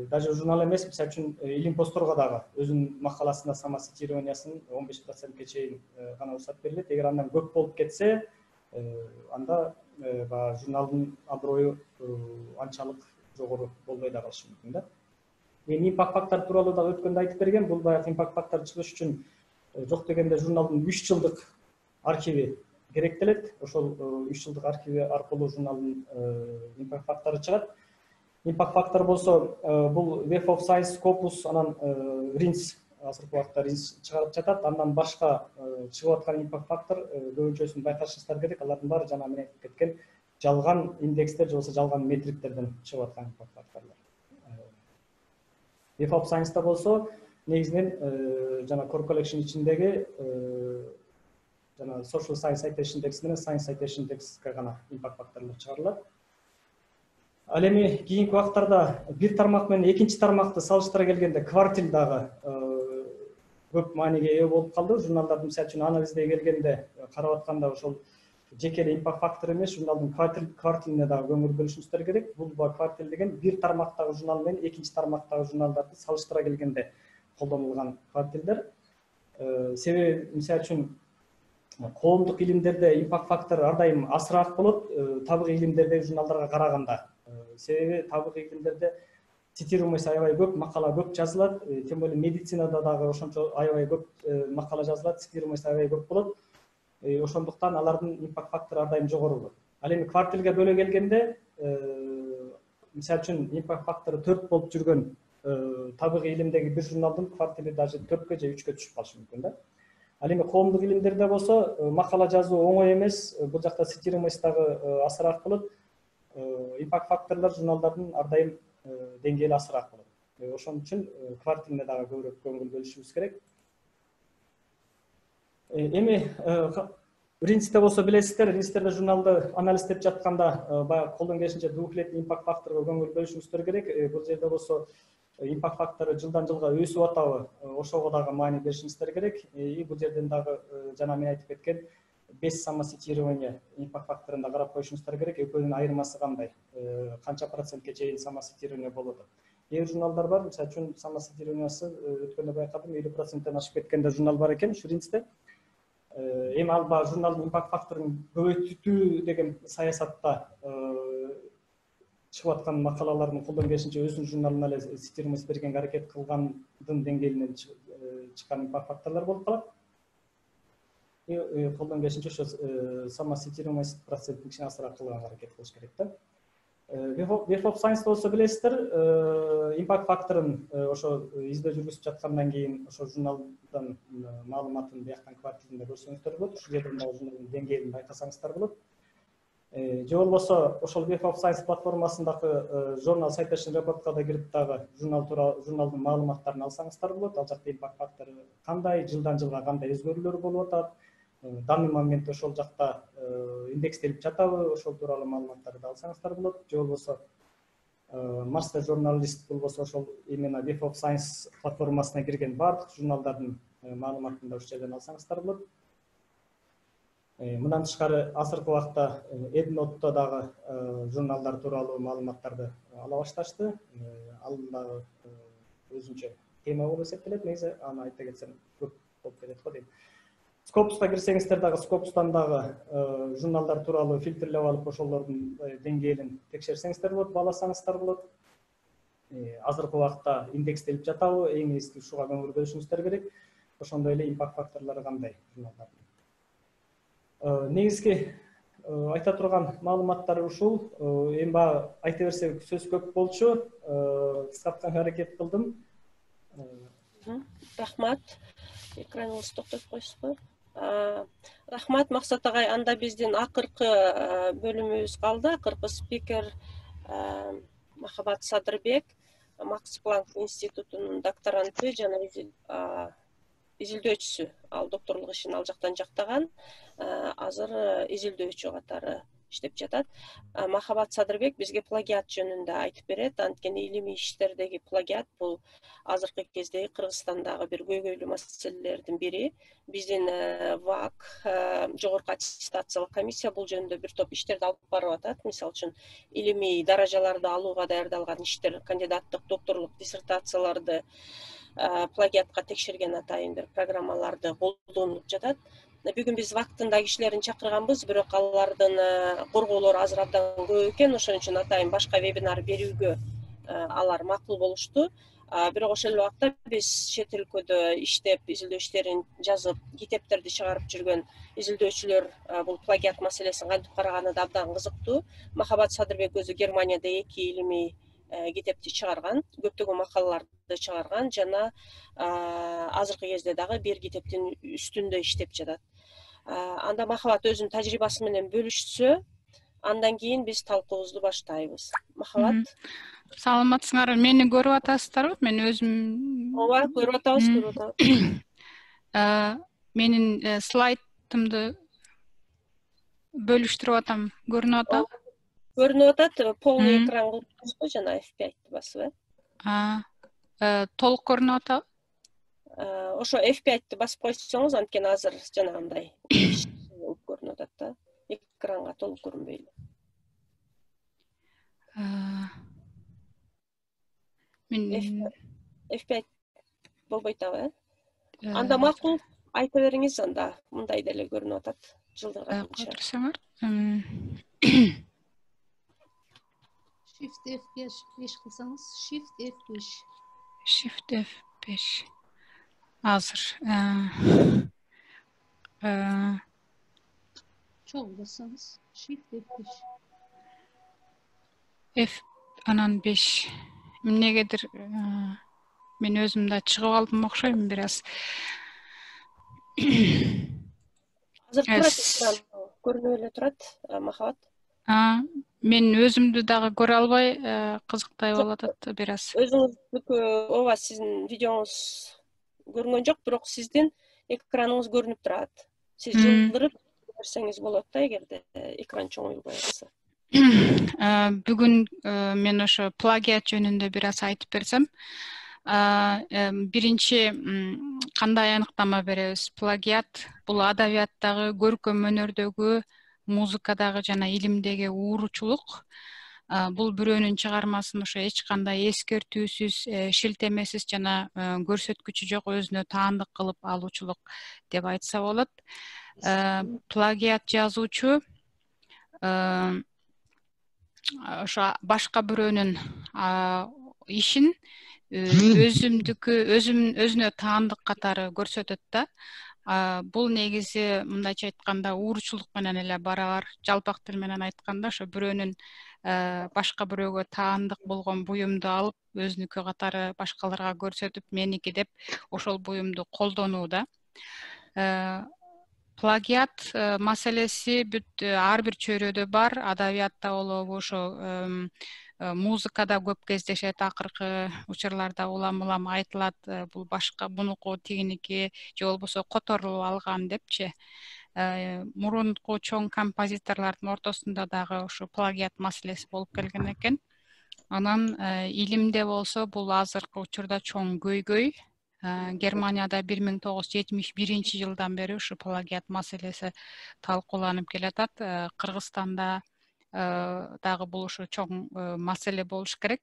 Даже журнал эмес, мисалы үчүн илим-постторго дагы өзүнүн макаласында самоцитированиясын 15%ке чейин гана уруксат берилет. Эгер андан көп болуп кетсе, анда журналдын аброю анчалык жогору болбой да калышы мүмкүн да. Эми импакт фактор тууралуу дагы өткөндө айтып берген, бул баягы импакт фактор чыгыш үчүн жок дегенде журналдын 3 жылдык архиви керектелет. Ошол 3 жылдык архиви аркылуу журналдын импакт фактору чыгат. Импакт фактор болсо бул Web of Science, Scopus, анан RINS, азыркы убакта RINS чыгарып жатат. Андан башка чыгып аткан импакт фактор көбүнчөсүн байкашыңыздар керек. Алардын баары жана мен айтып кеткен жалган индекстер же болбосо жалган метриктерден чыгып аткан импакт факторлор. Web of Science-та болсо негизинен жана Core Collection ичиндеги жана Social Science Citation Index менен Science Citation Index'ке гана импакт факторлор чыгарылат. Ал эми кийинки убактарда бир тармак менен экинчи тармакты салыштыра келгенде квартил дагы көп мааниге ээ болуп калды. Журналдарды мисалы үчүн анализдей келгенде карап атканда ошол жеке эле импакт фактор эмес, журналдын квартилине дагы көңүл бөлүшүңүздөр керек. Бул квартил деген бир тармактагы журнал менен экинчи тармактагы журналдарды салыштыра келгенде колдонулган квартилдер. Себеби мисалы үчүн коомдук илимдерде импакт фактору ар дайым азыраак болот табигый илимдердеги журналдарга караганда. Себеби табигый илимдерде цитируемость аябай көп, макала көп жазылат, тем более медицинада дагы ошончо аябай көп макала жазылат, цитируемость аябай көп болот. Ошондуктан алардын импакт фактору ар дайым жогору болот. Ал эми квартилге бөлө келгенде, мисалы үчүн импакт фактору 4 болуп жүргөн табигый илимдеги бир журналдын квартили даже 4кө же 3кө түшүп калышы мүмкүн да. Ал эми коомдук илимдерде болсо макала жазуу оңой эмес, бул жакта цитируемость дагы азыраак болот. Импакт факторлор журналдардын ар дайым деңгээли азыраак болот. Ошон үчүн квартилине дагы көбүрөөк көңүл бөлүшүбүз керек. Эми Ринцте болсо билесиздер, Ринцтерде журналды анализдеп жатканда баягы колдон келишинче двухлетний импакт факторго көңүл бөлүшүңүздөр керек. Бул жерде болсо импакт фактору жылдан жылга өсүп атабы, ошого дагы маани беришиңиздер керек. И бул жерден дагы жана мен айтып кеткен без самоцитирования импакт факторун да карап коюшуңуздар керек. Экөөнүн айырмасы кандай? Канча процентке чейин самоцитирование болот? Кээ бир журналдар бар, мисалы үчүн самоцитированиясы өткөндө байкадым 50%ден ашып кеткен да журнал бар экен ушу Ринцте. Эми ал баягы журналдын импакт факторун көбөйтүү деген саясатта чыгып аткан макалалардын колдон келишинче өзүнүн журналына эле цитируемость бергенге аракет кылгандын деңгээлинен чыккан импакт факторлор болуп калат. Колдон келишинче ошо самоцитируемость процентин кичине азыраак кылганга аракет кылыш керек да. Web of Science болсо билесиздер, импакт факторун ошо издөө жүргүзүп жаткандан кийин ошо журналдын маалыматын бияктан квартиринде көрсөңүздөр болот. Ушул жерден дагы журналдын деңгээлин байкасаңыздар болот. Же болбосо ошол Web of Science платформасындагы журнал citation reportка да кирип дагы журналдын маалыматтарын алсаңыздар болот. Ал жакта импакт фактору кандай, жылдан жылга кандай өзгөрүүлөр болуп атат, данный моментте ошол жакта индекстелип жатабы, ошол тууралуу маалыматтарды да алсаңыздар болот. Же болбосо Master Journalist болбосо ошол именно Web of Science платформасына кирген бардык журналдардын маалыматын да ошол жерден алсаңыздар болот. Мындан тышкары азыркы убакта EndNote'то дагы журналдар тууралуу маалыматтарды ала башташты. Ал дагы өзүнчө тема болуп эсептелет. Негизи аны айта кетсем көп болуп кетет го дейм. Scopus'ка кирсеңиздер дагы Scopus'тан дагы журналдар тууралуу фильтрлеп алып, ошолордун деңгээлин текшерсеңиздер болот, бааласаңыздар болот. Азыркы убакта индекстелип жатабы, эң эски ушуга көңүл бөлүшүңүздөр керек. Ошондой эле импакт факторлору кандай журналдардын. Негизги айта турган маалыматтар ушул. Эми баягы айта берсек сөз көп болчу. Кыскартганга аракет кылдым. Рахмат. Экраныңызды токтотуп коесузбу? Рахмат Максат агай. Анда биздин акыркы бөлүмүбүз калды. Акыркы спикер Махабат Садырбек, Макс Планк институтунун докторанты жана изилдөөчүсү. Ал докторлук ишин ал жактан жактаган. Азыр изилдөөчү катары иштеп жатат. Махабат Садырбек бизге плагиат жөнүндө айтып берет. Анткени илимий иштердеги плагиат бул азыркы кезде Кыргызстандагы бир көйгөйлүү маселелердин бири. Биздин ВАК, жогорку аттестациялык комиссия бул жөнүндө бир топ иштерди алып барып атат. Мисалы үчүн илимий даражаларды алууга даярдалган иштер, кандидаттык, докторлук диссертацияларды плагиатка текшерген атайын бир программаларды колдонуп жатат. Бүгүн биз ВАКтын кишилерин чакырганбыз, бирок алардын корголору азыр абдан көп экен, ошон үчүн атайын башка вебинар берүүгө алар макул болушту. Бирок ошол эле убакта биз чет өлкөдө иштеп, изилдөө иштерин жазып, китептерди чыгарып жүргөн изилдөөчүлөр бул плагиат маселесин кантип караганы да абдан кызыктуу. Махабат Садырбек өзү Германияда 2 илимий китепти чыгарган, көптөгөн макалаларды чыгарган жана азыркы кезде дагы бир китептин үстүндө иштеп жатат. Анда Махабат өзүнүн тажрыйбасы менен бөлүшсө, андан кийин биз талкуубузду баштайбыз. Махабат. Саламатсыңарбы? Мени көрүп атасыздарбы? Мен өзүм Ооба, көрүп атабыз, Менин слайдымды бөлүштүрүп атам. Көрүнүп атабы? Көрүнүп атат, полный экран кылып жана F5-ти басып, толук көрүнүп атабы? Ошо F5-ти басып койсоңуз, анткени азыр жанагындай көрүнүп атат да. Экранга толук көрүнбөйт. Мен F5 болбойтабы, Анда макул айта бериңиз, анда мындай деле көрүнүп атат. Жылдырганча. Калтырсаңар. Shift F5 кылсаңыз, Shift F5. Shift F5. Азыр. Чоң бассаңыз, Shift F5. F анан 5. Эмнегедир мен өзүм да чыгып алдым окшойм бир аз. Азыр турат, көрүнүп эле турат, Махабат. Мен өзүмдү дагы көрө албай, кызыктай болуп атат бир аз. Өзүңүздүкү, ооба, сиздин видеоңуз көрүнгөн жок, бирок сиздин экраныңыз көрүнүп турат. Сиз жылдырып берсеңиз болот да, эгерде экран чоңоюлбай калса. Бүгүн мен ошо плагиат жөнүндө бир аз айтып берсем. Биринчи кандай аныктама беребиз? Плагиат бул адабияттагы, көркөм өнөрдөгү, музыкадагы жана илимдеги ууручулук. Бул бирөөнүн чыгармасын ошо эч кандай эскертүүсүз, шилтемесиз жана көрсөткүчү жок өзүнө таандык кылып алуучулук деп айтса болот. Плагиат жазуучу ошо башка бирөөнүн ишин өзүнө таандык катары көрсөтөт да. Бул негизи мындайча айтканда ууручулук менен эле барабар. Жалпак тил менен айтканда ошо бирөөнүн башка бирөөгө таандык болгон буюмду алып, өзүнүкү катары башкаларга көрсөтүп, меники деп ошол буюмду колдонуу да. Плагиат маселеси бүт ар бир чөйрөдө бар, адабиятта болобу, ошо музыкада көп кездешет, акыркы учурларда улам айтылат, бул башка бунуку тигиники же болбосо которулуп алган депчи. Мурунку чоң композиторлордун ортосунда дагы ошо плагиат маселеси болуп келген экен. Анан илимде болсо бул азыркы учурда чоң көйгөй. Германияда 1971 жылдан бери ушу плагиат маселеси талкууланып келатат. Кыргызстанда дагы бул ушу чоң маселе болуш керек.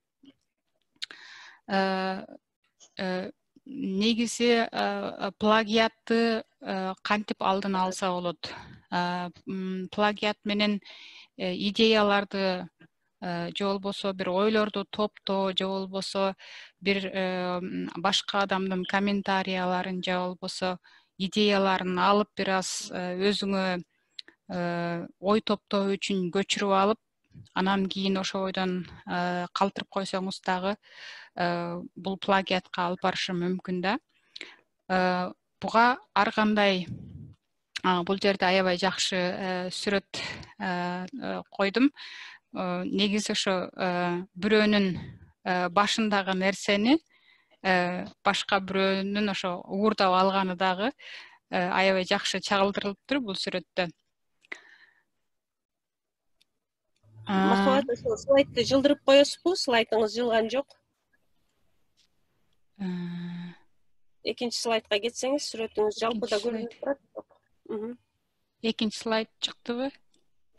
Негизи плагиатты кантип алдын алса болот? Плагиат менен идеяларды же болбосо бир ойлорду топтоо, же болбосо бир башка адамдын комментарияларын же болбосо идеяларын алып бир аз өзүңө ой топтоо үчүн көчүрүп алып, анан кийин ошо ойдон калтырып койсоңуз дагы бул плагиатка алып барышы мүмкүн да. Буга ар кандай бул жерде аябай жакшы сүрөт койдум. Негизи ошо бирөөнүн башындагы нерсени башка бирөөнүн ошо уурдап алганы дагы аябай жакшы чагылдырылыптыр бул сүрөттө. Махабат, ошол слайдты жылдырып коесузбу? Слайдыңыз жылган жок. Экинчи слайдка кетсеңиз, сүрөтүңүз жалпыда көрүнүп турат. Экинчи слайд чыктыбы?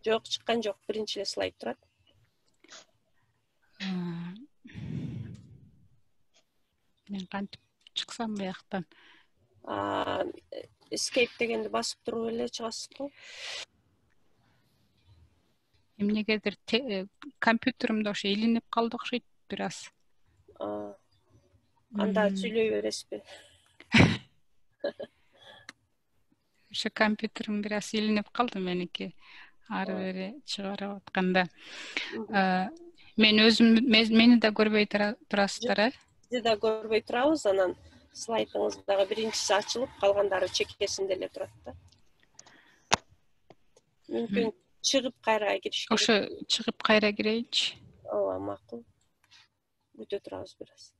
Жок, чыккан жок. Биринчи эле слайд турат. Мен кантип чыксам бияктан? Escape дегенди басып туруп эле чыгасыз го. Эмнегедир компьютеримде ошо илинип калды окшойт бир аз. Анда сүйлөй бересизби? Ошо компьютерим бир аз илинип калды меники. Ары бери чыгарып атканда. Мен өзүм мени да көрбөй турасыздар, Бизди да көрбөй турабыз, анан слайдыңыз дагы биринчиси ачылып, калгандары чекесинде эле турат да. Мүмкүн чыгып кайра кириш керек. Ошо чыгып кайра кирейинчи. Ооба, макул. Күтө турабыз бир аз.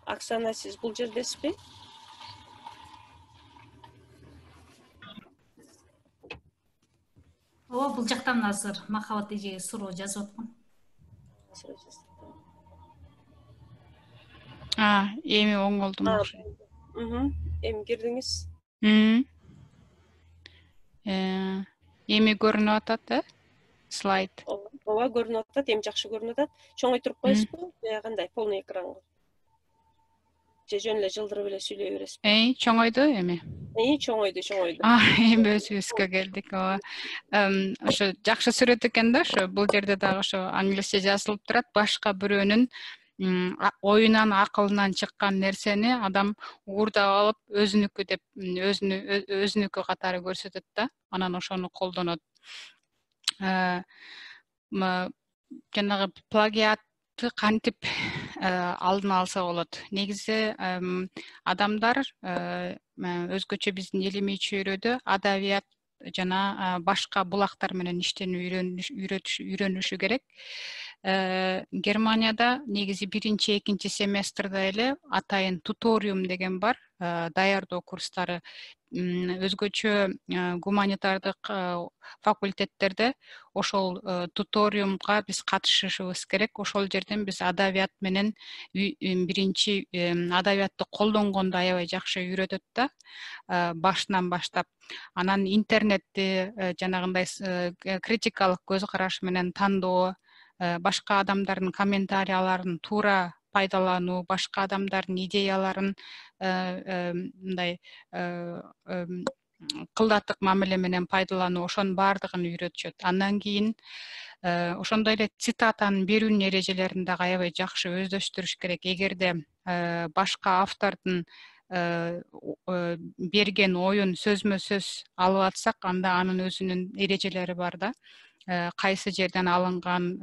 Оксана, сиз бул жердесизби? Ооба, бул жактан азыр Махабат эжеге суроо жазып аткан. Эми оңолдум окшойт. Эми кирдиңиз. Эми көрүнүп атат, слайд. Ооба, көрүнүп атат, эми жакшы көрүнүп атат. Чоңойтуруп коесузбу? Же кандай? Полный экранга. Же жөн эле жылдырып эле сүйлөй бересизби? Чоңойду эми. Чоңойду. Эми өзүбүзгө келдик. Ошо жакшы сүрөт экен да, ошо бул жерде дагы ошо англисче жазылып турат. Башка бирөөнүн оюнан, акылынан чыккан нерсени адам уурдап алып, өзүнүкү деп, өзүнүкү катары көрсөтөт да. Анан ошону колдонот. Жанагы плагиат плагиатты кантип алдын алса болот? Негизи адамдар өзгөчө биздин илимий чөйрөдө адабият жана башка булактар менен иштенүү үйрөнүшү керек. Германияда негизи 1-2 семестрде эле атайын туториум деген бар, даярдоо курстары. Өзгөчө гуманитардык факультеттерде ошол туториумга биз катышышыбыз керек. Ошол жерден биз адабият менен биринчи адабиятты колдонгонду аябай жакшы үйрөтөт да, башынан баштап. Анан интернетти жанагындай критикалык көз караш менен тандоо, башка адамдардын комментарияларын туура пайдалануу, башка адамдардын идеяларын мындай кылдаттык мамиле менен пайдалануу, ошонун баардыгын үйрөтүшөт. Андан кийин ошондой эле цитатанын берүүнүн эрежелерин дагы аябай жакшы өздөштүрүш керек. Эгерде башка автордун берген оюн сөзмө сөз алып атсак, анда анын өзүнүн эрежелери бар да. Кайсы жерден алынган,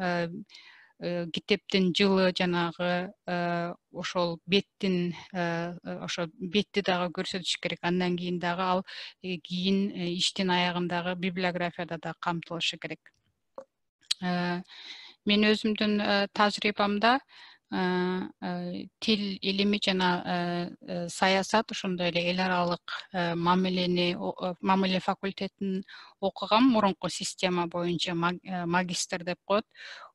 китептин жылы, жанагы ошол беттин ошо бетти дагы көрсөтүш керек. Андан кийин дагы ал кийин иштин аягындагы библиографияда да камтылышы керек. Мен өзүмдүн тажрыйбамда тил илими жана саясат, ошондой эле эл аралык мамиле факультетин окугам, мурунку система боюнча магистр деп коет.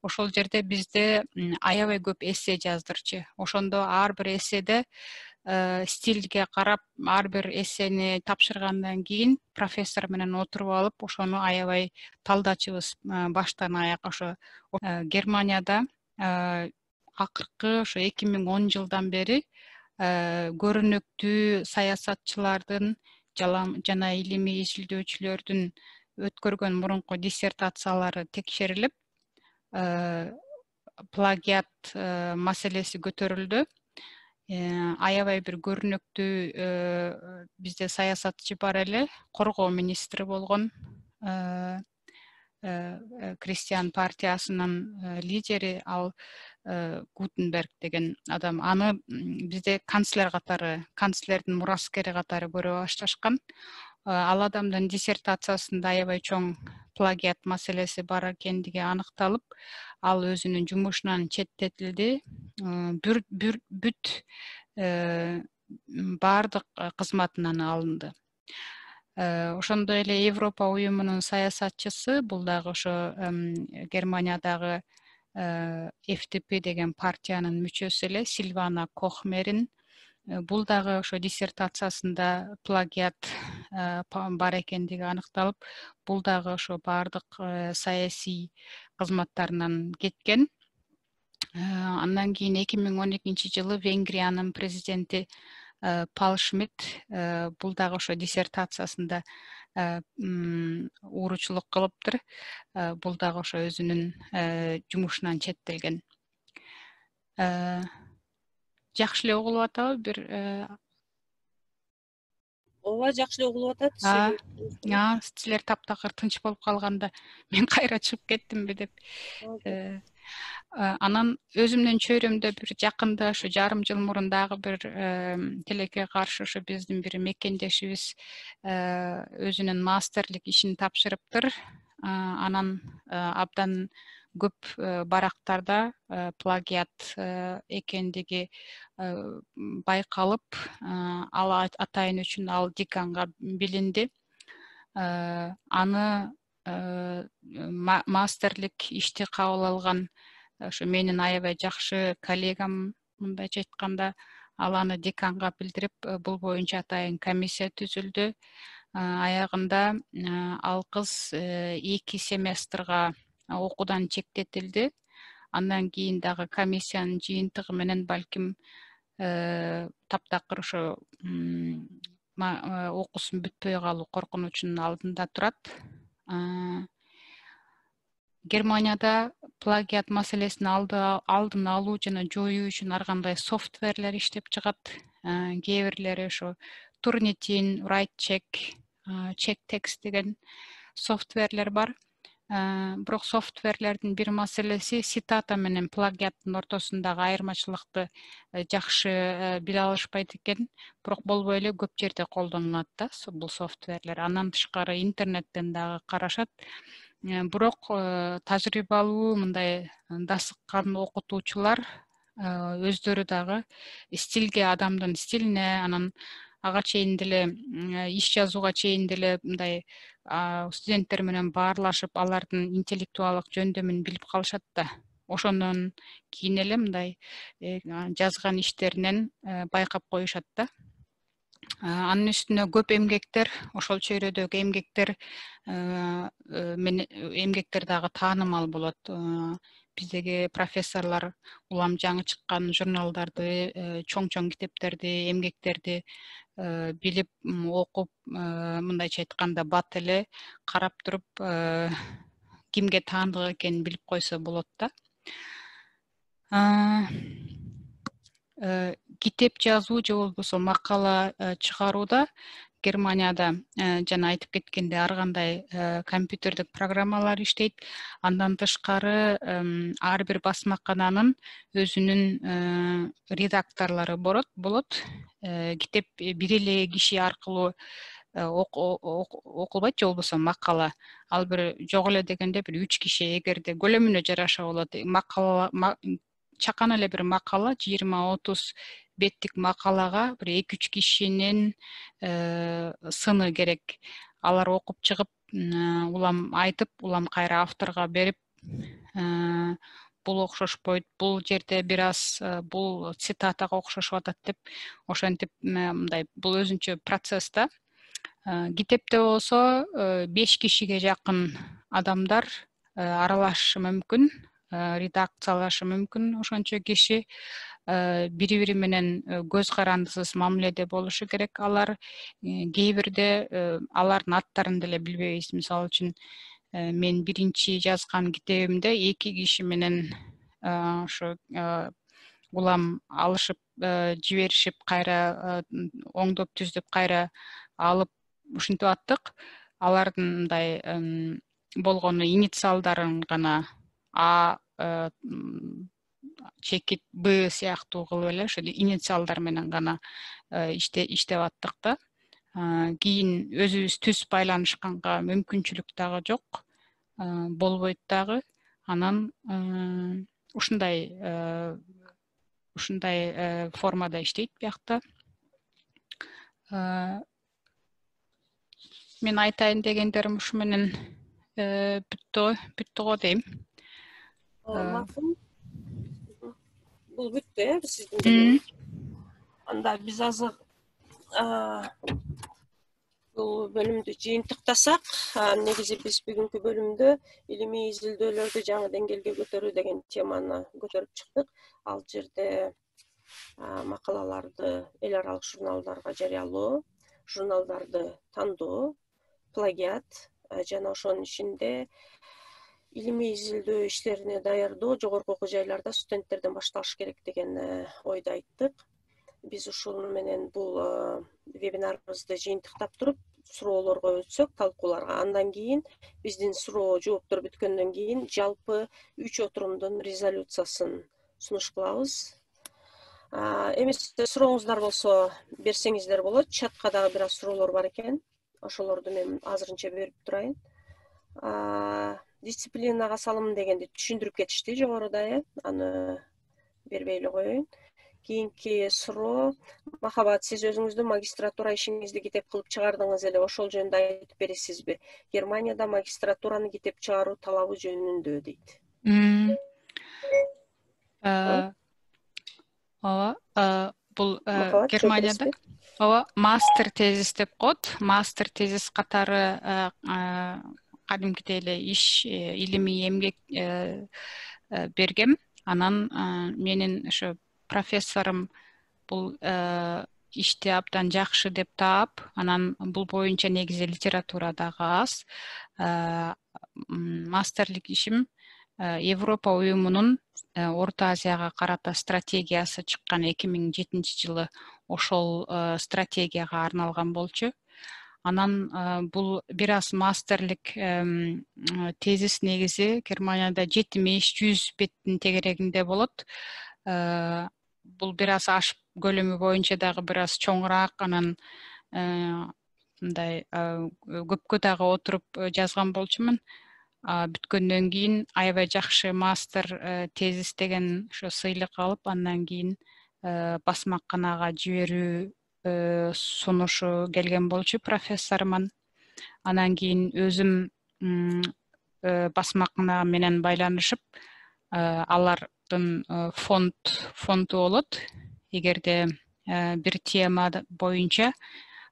Ошол жерде бизде аябай көп эссе жаздырчу. Ошондо ар бир эсседе стилге карап, ар бир эссени тапшыргандан кийин профессор менен отуруп алып, ошону аябай талдачубуз баштан аяк. Ошо Германияда акыркы ошо 2010 жылдан бери көрүнүктүү саясатчылардын жана илимий изилдөөчүлөрдүн өткөргөн мурунку диссертациялары текшерилип, плагиат маселеси көтөрүлдү. Аябай бир көрүнүктүү бизде саясатчы бар эле, коргоо министри болгон, Кристиан партиясынын лидери, ал Гутенберг деген адам. Аны бизде канцлер катары, канцлердин мураскери катары көрө башташкан. Ал адамдын диссертациясында аябай чоң плагиат маселеси бар экендиги аныкталып, ал өзүнүн жумушунан четтетилди. Бүт баардык кызматынан алынды. Ошондой эле Европа уюмунун саясатчысы, бул дагы ошо Германиядагы FDP деген партиянын мүчөсү эле, Сильвана Кохмерин. Бул дагы ошо диссертациясында плагиат бар экендиги аныкталып, бул дагы ошо баардык саясий кызматтарынан кеткен. Андан кийин 2012 жылы Венгриянын президенти Пал Шмидт, бул дагы ошо диссертациясында ууручулук кылыптыр. Бул дагы ошо өзүнүн жумушунан четтелген. Жакшы эле угулуп атабы? Бир ооба, жакшы эле угулуп атат. Силер таптакыр тынч болуп калганда мен кайра чыгып кеттимби деп. Анан өзүмдүн чөйрөмдө бир жакында, ошо жарым жыл мурун дагы бир тилекке каршы ошо биздин бир мекендешибиз өзүнүн мастерлик ишин тапшырыптыр. Анан абдан көп барактарда плагиат экендиги байкалып, ал атайын үчүн ал деканга билинди. Аны мастерлик ишти кабыл алган ошо менин аябай жакшы коллегам, мындайча айтканда, ал аны деканга билдирип, бул боюнча атайын комиссия түзүлдү. Аягында ал кыз 2 семестрга окуудан чектетилди. Андан кийин дагы комиссиянын жыйынтыгы менен балким таптакыр ошо окуусун бүтпөй калуу коркунучунун алдында турат. Германияда плагиат маселесин алдын алуу жана жоюу үчүн ар кандай софтверлер иштеп чыгат. Кээ бирлери ошо Turnitin, WriteCheck, CheckText деген софтверлер бар. Бирок софтверлердин бир маселеси цитата менен плагиаттын ортосундагы айырмачылыкты жакшы биле алышпайт экен. Бирок болбой эле көп жерде колдонулат да бул софтверлер. Андан тышкары интернеттен дагы карашат. Бирок тажрыйбалуу мындай дасыккан окутуучулар өздөрү дагы стилге, адамдын стилине, анан ага чейин деле иш жазууга чейин деле мындай студенттер менен баарлашып, алардын интеллектуалдык жөндөмүн билип калышат да. Ошондон кийин эле мындай жазган иштеринен байкап коюшат да. Анын үстүнө көп эмгектер, ошол чөйрөдөгү эмгектер эмгектер дагы таанымал болот. Биздеги профессорлор улам жаңы чыккан журналдарды, чоң-чоң китептерди, эмгектерди билип, окуп, мындайча айтканда бат эле карап туруп, кимге таандык экенин билип койсо болот да. Китеп жазуу же болбосо макала чыгарууда Германияда жана айтып кеткендей ар кандай компьютердик программалар иштейт. Андан тышкары ар бир басмакананын өзүнүн редакторлору болот. Китеп бир эле киши аркылуу окулбайт же болбосо макала. Ал бир жок эле дегенде бир 3 киши эгерде көлөмүнө жараша болот. Макала чакан эле бир макала 20-30 беттик макалага бир 2-3 кишинин сыны керек. Алар окуп чыгып, улам айтып, улам кайра авторго берип, бул окшошпойт, бул жерде бир аз бул цитатага окшошуп атат деп, ошентип мындай бул өзүнчө процесс да. Китепте болсо 5 кишиге жакын адамдар аралашышы мүмкүн, редакциялашы мүмкүн. Ошончо киши бири-бири менен көз карандысыз мамиледе болушу керек. Алар кээ бирде алардын аттарын деле билбейбиз. Мисалы үчүн мен биринчи жазган китебимде 2 киши менен ошо улам алышып жиберишип, кайра оңдоп түзүп, кайра алып ушинтип аттык. Алардын мындай болгону инициалдарын гана А чекит Б сыяктуу кылып эле ошо инициалдар менен гана иштеп аттык да. Кийин өзүбүз түз байланышканга мүмкүнчүлүк дагы жок, болбойт дагы. Анан ушундай формада иштейт биякта. Мен айтайын дегендерим ушу менен бүттү го дейм. Бул бүттү, сиздин. Анда биз азыр бул бөлүмдү жыйынтыктасак, негизи биз бүгүнкү бөлүмдө илимий изилдөөлөрдү жаңы деңгээлге көтөрүү деген теманы көтөрүп чыктык. Ал жерде макалаларды эл аралык журналдарга жарыялоо, журналдарды тандоо, плагиат жана ошонун ичинде илимий изилдөө иштерине даярдоо жогорку окуу жайларда студенттерден башталыш керек деген ойду айттык. Биз ушул менен бул вебинарыбызды жыйынтыктап туруп, суроолорго өтсөк, талкууларга. Андан кийин биздин суроо жооптор бүткөндөн кийин жалпы 3 отурумдун резолюциясын сунуш кылабыз. Эмесе сурооңуздар болсо берсеңиздер болот. Чатка дагы бир аз суроолор бар экен. Ошолорду мен азырынча берип турайын. Дисциплинага салым дегенди түшүндүрүп кетишти жогоруда, аны бербей эле коеюн. Кийинки суроо: Махабат, сиз өзүңүздүн магистратура ишиңизди китеп кылып чыгардыңыз эле, ошол жөнүндө айтып бересизби? Германияда магистратураны китеп чыгаруу талабы жөнүндө дейт. Бул Германияда мастер тезис деп коет. Мастер тезис катары кадимкидей эле иш, илимий эмгек бергем. Анан менин ошо профессорум бул ишти абдан жакшы деп таап, анан бул боюнча негизи литература дагы аз. Мастерлик ишим Европа уюмунун Орто Азияга карата стратегиясы чыккан 2007 жылы ошол стратегияга арналган болчу. Анан бул бир аз мастерлик тезис негизи Германияда 70-100 беттин тегерегинде болот. Бул бир аз ашып көлөмү боюнча дагы бир аз чоңураак, анан мындай көпкө дагы отуруп жазган болчумун. Бүткөндөн кийин аябай жакшы мастер тезис деген ошо сыйлык алып, андан кийин басмаканага жиберүү сунушу келген болчу профессоруман. Анан кийин өзүм басмакана менен байланышып, алардын фонду болот. Эгерде бир тема боюнча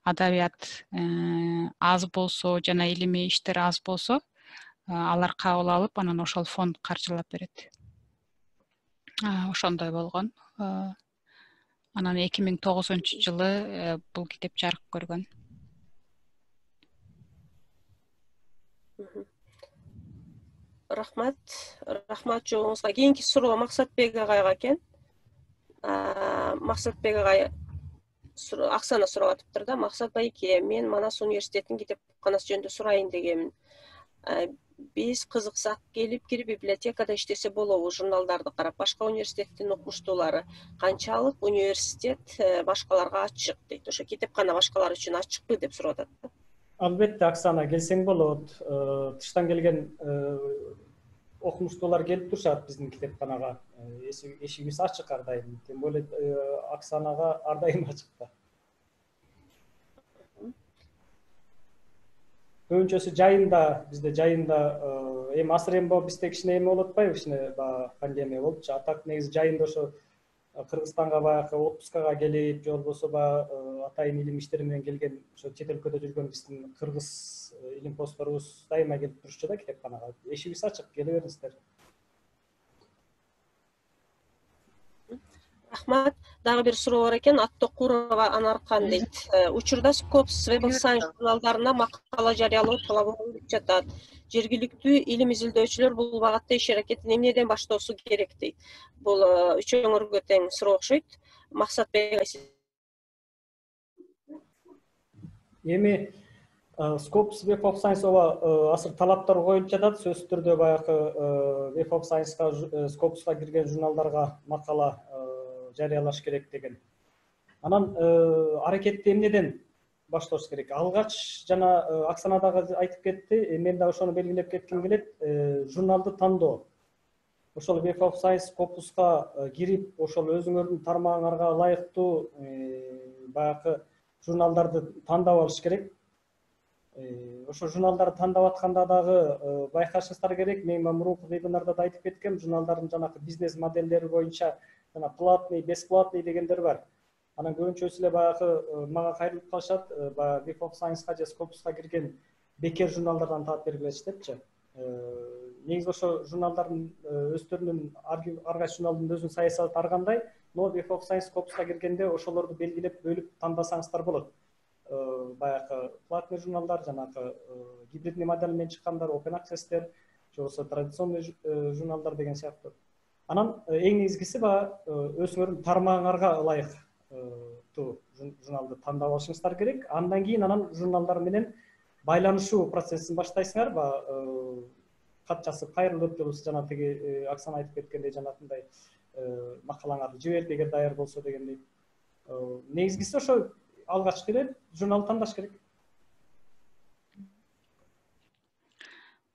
адабият аз болсо жана илимий иштер аз болсо, алар кабыл алып, анан ошол фонд каржылап берет. Ошондой болгон. Анан 2009-жылы бул китеп жарык көргөн. Рахмат жоогуңузга. Кийинки суроо Максатбек агайга экен. Максатбек агай Аксана сурап атыптыр да. Максат байке, мен Манас университетинин китепканасы жөнүндө сурайын дегенмин. Биз кызыксак келип кирип библиотекада иштесе болобу, журналдарды карап, башка университеттин окумуштуулары канчалык университет башкаларга ачык дейт. Ошо китепкана башкалар үчүн ачыкпы деп сурап атат. Албетте Аксана, келсең болот. Тыштан келген окумуштуулар келип турушат биздин китепканага. Эшигибиз ачык ар дайым. Тем более Аксанага ар дайым ачык да. Көбүнчөсү жайында, бизде жайында эми азыр эми бизде кичине эме болуп атпайбы, кичине пандемия болупчу. Атак негизи жайында ошо Кыргызстанга баягы отпускага келип, же болбосо атайын илим иштери менен келген, ошо чет өлкөдө жүргөн биздин кыргыз илимпоздорубуз дайыма келип турушчу да китепканага. Эшигибиз ачык, келе бериңиздер. Рахмат. Дагы бир суроо бар экен. Аттокурова Анаркан дейт. Учурда Scopus Web of Science журналдарына макала жарыялоо талабы болуп жатат. Жергиликтүү илим изилдөөчүлөр бул багатта иш аракетин эмнеден баштоосу керек дейт. Бул үчөөңөргө тең суроо окшойт. Максатбек Эми Scopus Web of Science азыр талаптар коюлуп жатат. Сөзсүз түрдө баягы Web of Science'га, Scopus'га кирген журналдарга макала жарыялаш керек деген. Анан аракетти эмнеден баштош керек? Алгач жана Аксана дагы айтып кетти, мен да ошону белгилеп кетким келет, журналды тандоо. Ошол Web of Science Scopus'га кирип, ошол өзүңөрдүн тармагыңарга ылайыктуу баягы журналдарды тандап алыш керек. Ошо журналдарды тандап атканда дагы байкашыңыздар керек. Мен мурунку вебинарда да айтып кеткем, журналдардын жанагы бизнес модельдери боюнча жана платный, бесплатный дегендер бар. Анан көбүнчөсү эле баягы мага кайрылып калышат, баягы Web of Science-га же Scopus'га кирген бекер журналдардан таап бергилечи депчи. Негизи ошо журналдардын өздөрүнүн ар кайсы журналдын өзүнүн саясаты ар кандай, но Web of Science Scopus'га киргенде ошолорду белгилеп бөлүп тандасаңыздар болот. Баягы платный журналдар, жанагы гибридный модель менен чыккандар, open access'тер, же болбосо традиционный журналдар деген сыяктуу. Анан эң негизгиси өзүңөрдүн тармагыңарга ылайыктуу журналды тандап алышыңыздар керек. Андан кийин анан журналдар менен байланышуу процессин баштайсыңар. Кат жазып кайрылып, же болбосо жана тиги Аксана айтып кеткендей жанагындай макалаңарды жиберип, эгер даяр болсо дегендей. Негизгиси ошо алгач келет, журнал тандаш керек.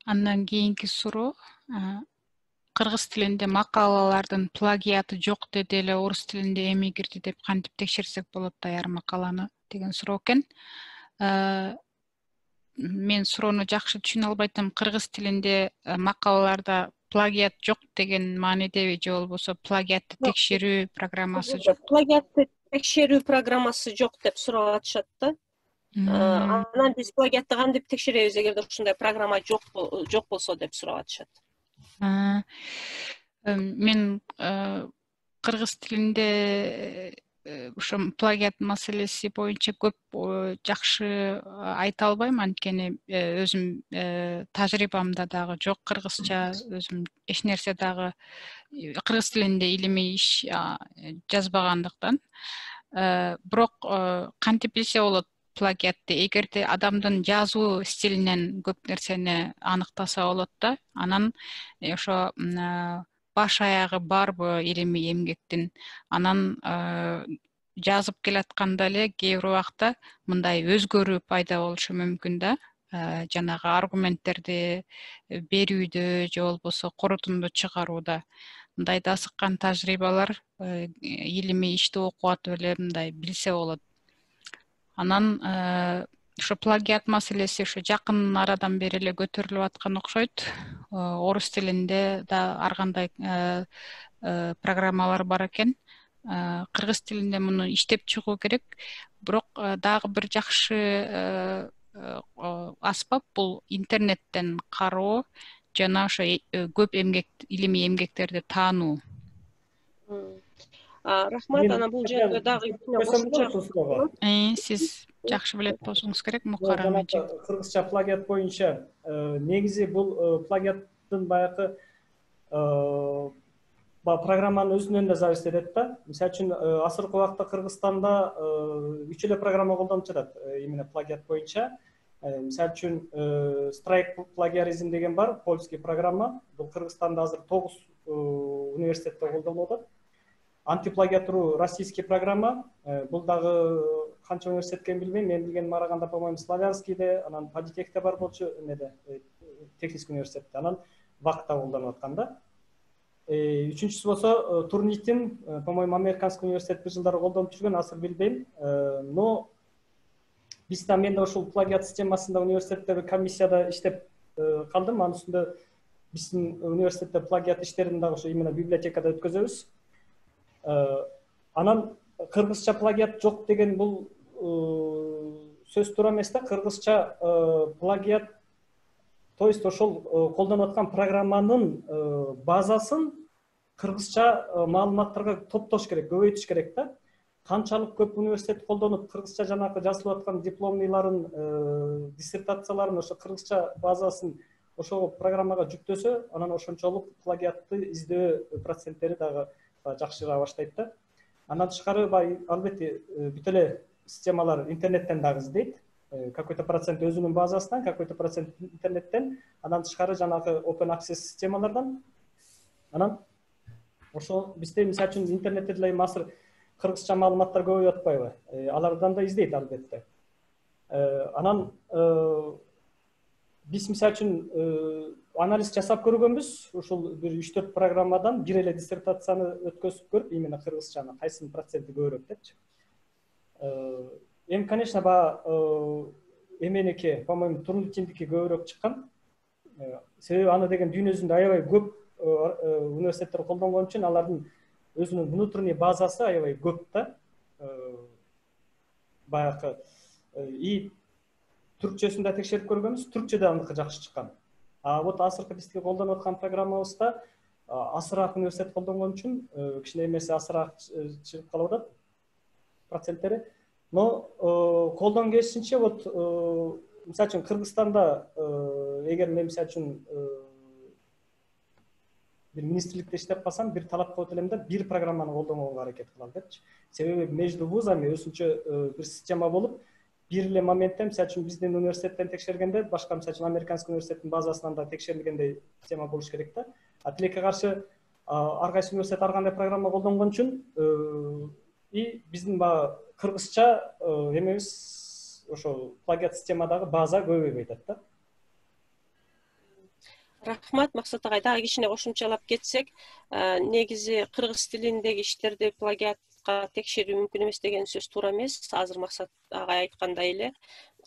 Андан кийинки суроо, кыргыз тилинде макалалардын плагиаты жок деди эле орус тилинде эми кирди деп кантип текшерсек болот даяр макаланы деген суроо экен. Мен суроону жакшы түшүнө албайтам. Кыргыз тилинде макалаларда плагиат жок деген маанидеби, же болбосо плагиатты текшерүү программасы жок? Плагиатты текшерүү программасы жок деп сурап атышат да. Анан биз плагиатты кантип текшеребиз эгерде ушундай программа жок болсо деп сурап атышат. Мен кыргыз тилинде ошо плагиат маселеси боюнча көп жакшы айта албайм, анткени өзүм тажрыйбамда дагы жок кыргызча, өзүм эч нерсе дагы кыргыз тилинде илимий иш жазбагандыктан. Бирок кантип билсе болот, плагиатты эгерде адамдын жазуу стилинен көп нерсени аныктаса болот да, анан ошо баш аягы барбы илимий эмгектин, анан жазып келатканда эле кээ бир убакта мындай өзгөрүү пайда болушу мүмкүн да, жанагы аргументтерди берүүдө же болбосо корутунду чыгарууда мындай да асыккан тажрыйбалар илимий ишти окуп атып эле мындай билсе болот. Анан ошо плагиат маселеси ошо жакын арадан бери эле көтөрүлүп аткан окшойт. Орус тилинде да ар кандай программалар бар экен. Кыргыз тилинде муну иштеп чыгуу керек. Бирок дагы бир жакшы аспап бул интернеттен кароо жана ошо көп илимий эмгектерди таануу. Рахмат, анан бул жерде дагы сиз жакшы билет болсоңуз керек, Мукарам эже. Кыргызча плагиат боюнча негизи бул плагиаттын баягы программанын өзүнөн да зависит этет да. Мисалы үчүн азыркы убакта Кыргызстанда 3 эле программа колдонуп жатат именно плагиат боюнча. Мисалы үчүн Strike Plagiarism деген бар, польский программа. Бул Кыргызстанда азыр 9 университетте колдонулуп атат. Антиплагиат.ру российский программа. Бул дагы канча университетке билбейм, мен билгениме караганда, по-моему, Славянскийде, анан Политехте бар болчу, эмеде, техник университетте, анан ВАКта колдонуп аткан да. Үчүнчүсү болсо Турнитин, по-моему, Американский университет бир жылдары колдонуп жүргөн, азыр билбейм. Но биз да мен да ушул плагиат системасында университетте бир комиссияда иштеп калдым. Анын үстүндө биздин университетте плагиат иштерин дагы ошо именно библиотекада өткөзөбүз. Анан кыргызча плагиат жок деген бул сөз туура эмес да. Кыргызча плагиат, то есть ошол колдонуп аткан программанын базасын кыргызча маалыматтарга топтош керек, көбөйтүш керек да. Канчалык көп университет колдонуп кыргызча жанагы жазылып аткан дипломныйларын, диссертацияларын ошо кыргызча базасын ошол программага жүктөсө, анан ошончолук плагиатты издөө проценттери дагы жакшыра баштайт да. Андан тышкары албетте бүт эле системалар интернеттен дагы издейт. Какой-то процент өзүнүн базасынан, какой-то процент интернеттен, андан тышкары жанагы open access системалардан. Анан ошо бизде мисалы үчүн интернетте деле азыр кыргызча маалыматтар көбөйүп атпайбы? Алардан да издейт албетте. Анан биз мисалы үчүн анализ жасап көргөнбүз. Ушул бир 3-4 программадан бир эле диссертацияны өткөзүп көрүп, именно кыргызчаны кайсынын проценти көбүрөөк депчи. Эми, конечно, эменики, по-моему, Турнитиндики көбүрөөк чыккан. Себеби аны деген дүйнө жүзүндө аябай көп университеттер колдонгон үчүн алардын өзүнүн внутренний базасы аябай көп да. Баягы и түркчөсүн да текшерип көргөнбүз, түркчө да аныкы жакшы чыккан. Вот азыркы бизге колдонуп аткан программабызда асыраак университет колдонгон үчүн кичине эмеси асыраак чыгып калып атат проценттери. Но колдон келишинче вот мисалы үчүн Кыргызстанда эгер мен мисалы үчүн бир министрликте иштеп калсам, бир талап коет элем да, бир программаны колдонгонго аракет кылам депчи. Себеби между вузами өзүнчө бир система болуп, бир эле моментте мисалы үчүн биздин университеттен текшергенде, башка мисалы үчүн Американский университеттин базасынан да текшерилгендей система болуш керек да. Тилекке каршы ар кайсы университет ар кандай программа колдонгон үчүн и биздин баягы кыргызча эмебиз ошо плагиат системадагы база көбөйбөй атат да. Рахмат, Максат агай, дагы кичине кошумчалап кетсек, негизи кыргыз тилиндеги иштерди плагиатка текшерүү мүмкүн эмес деген сөз туура эмес. Азыр Максат агай айткандай эле,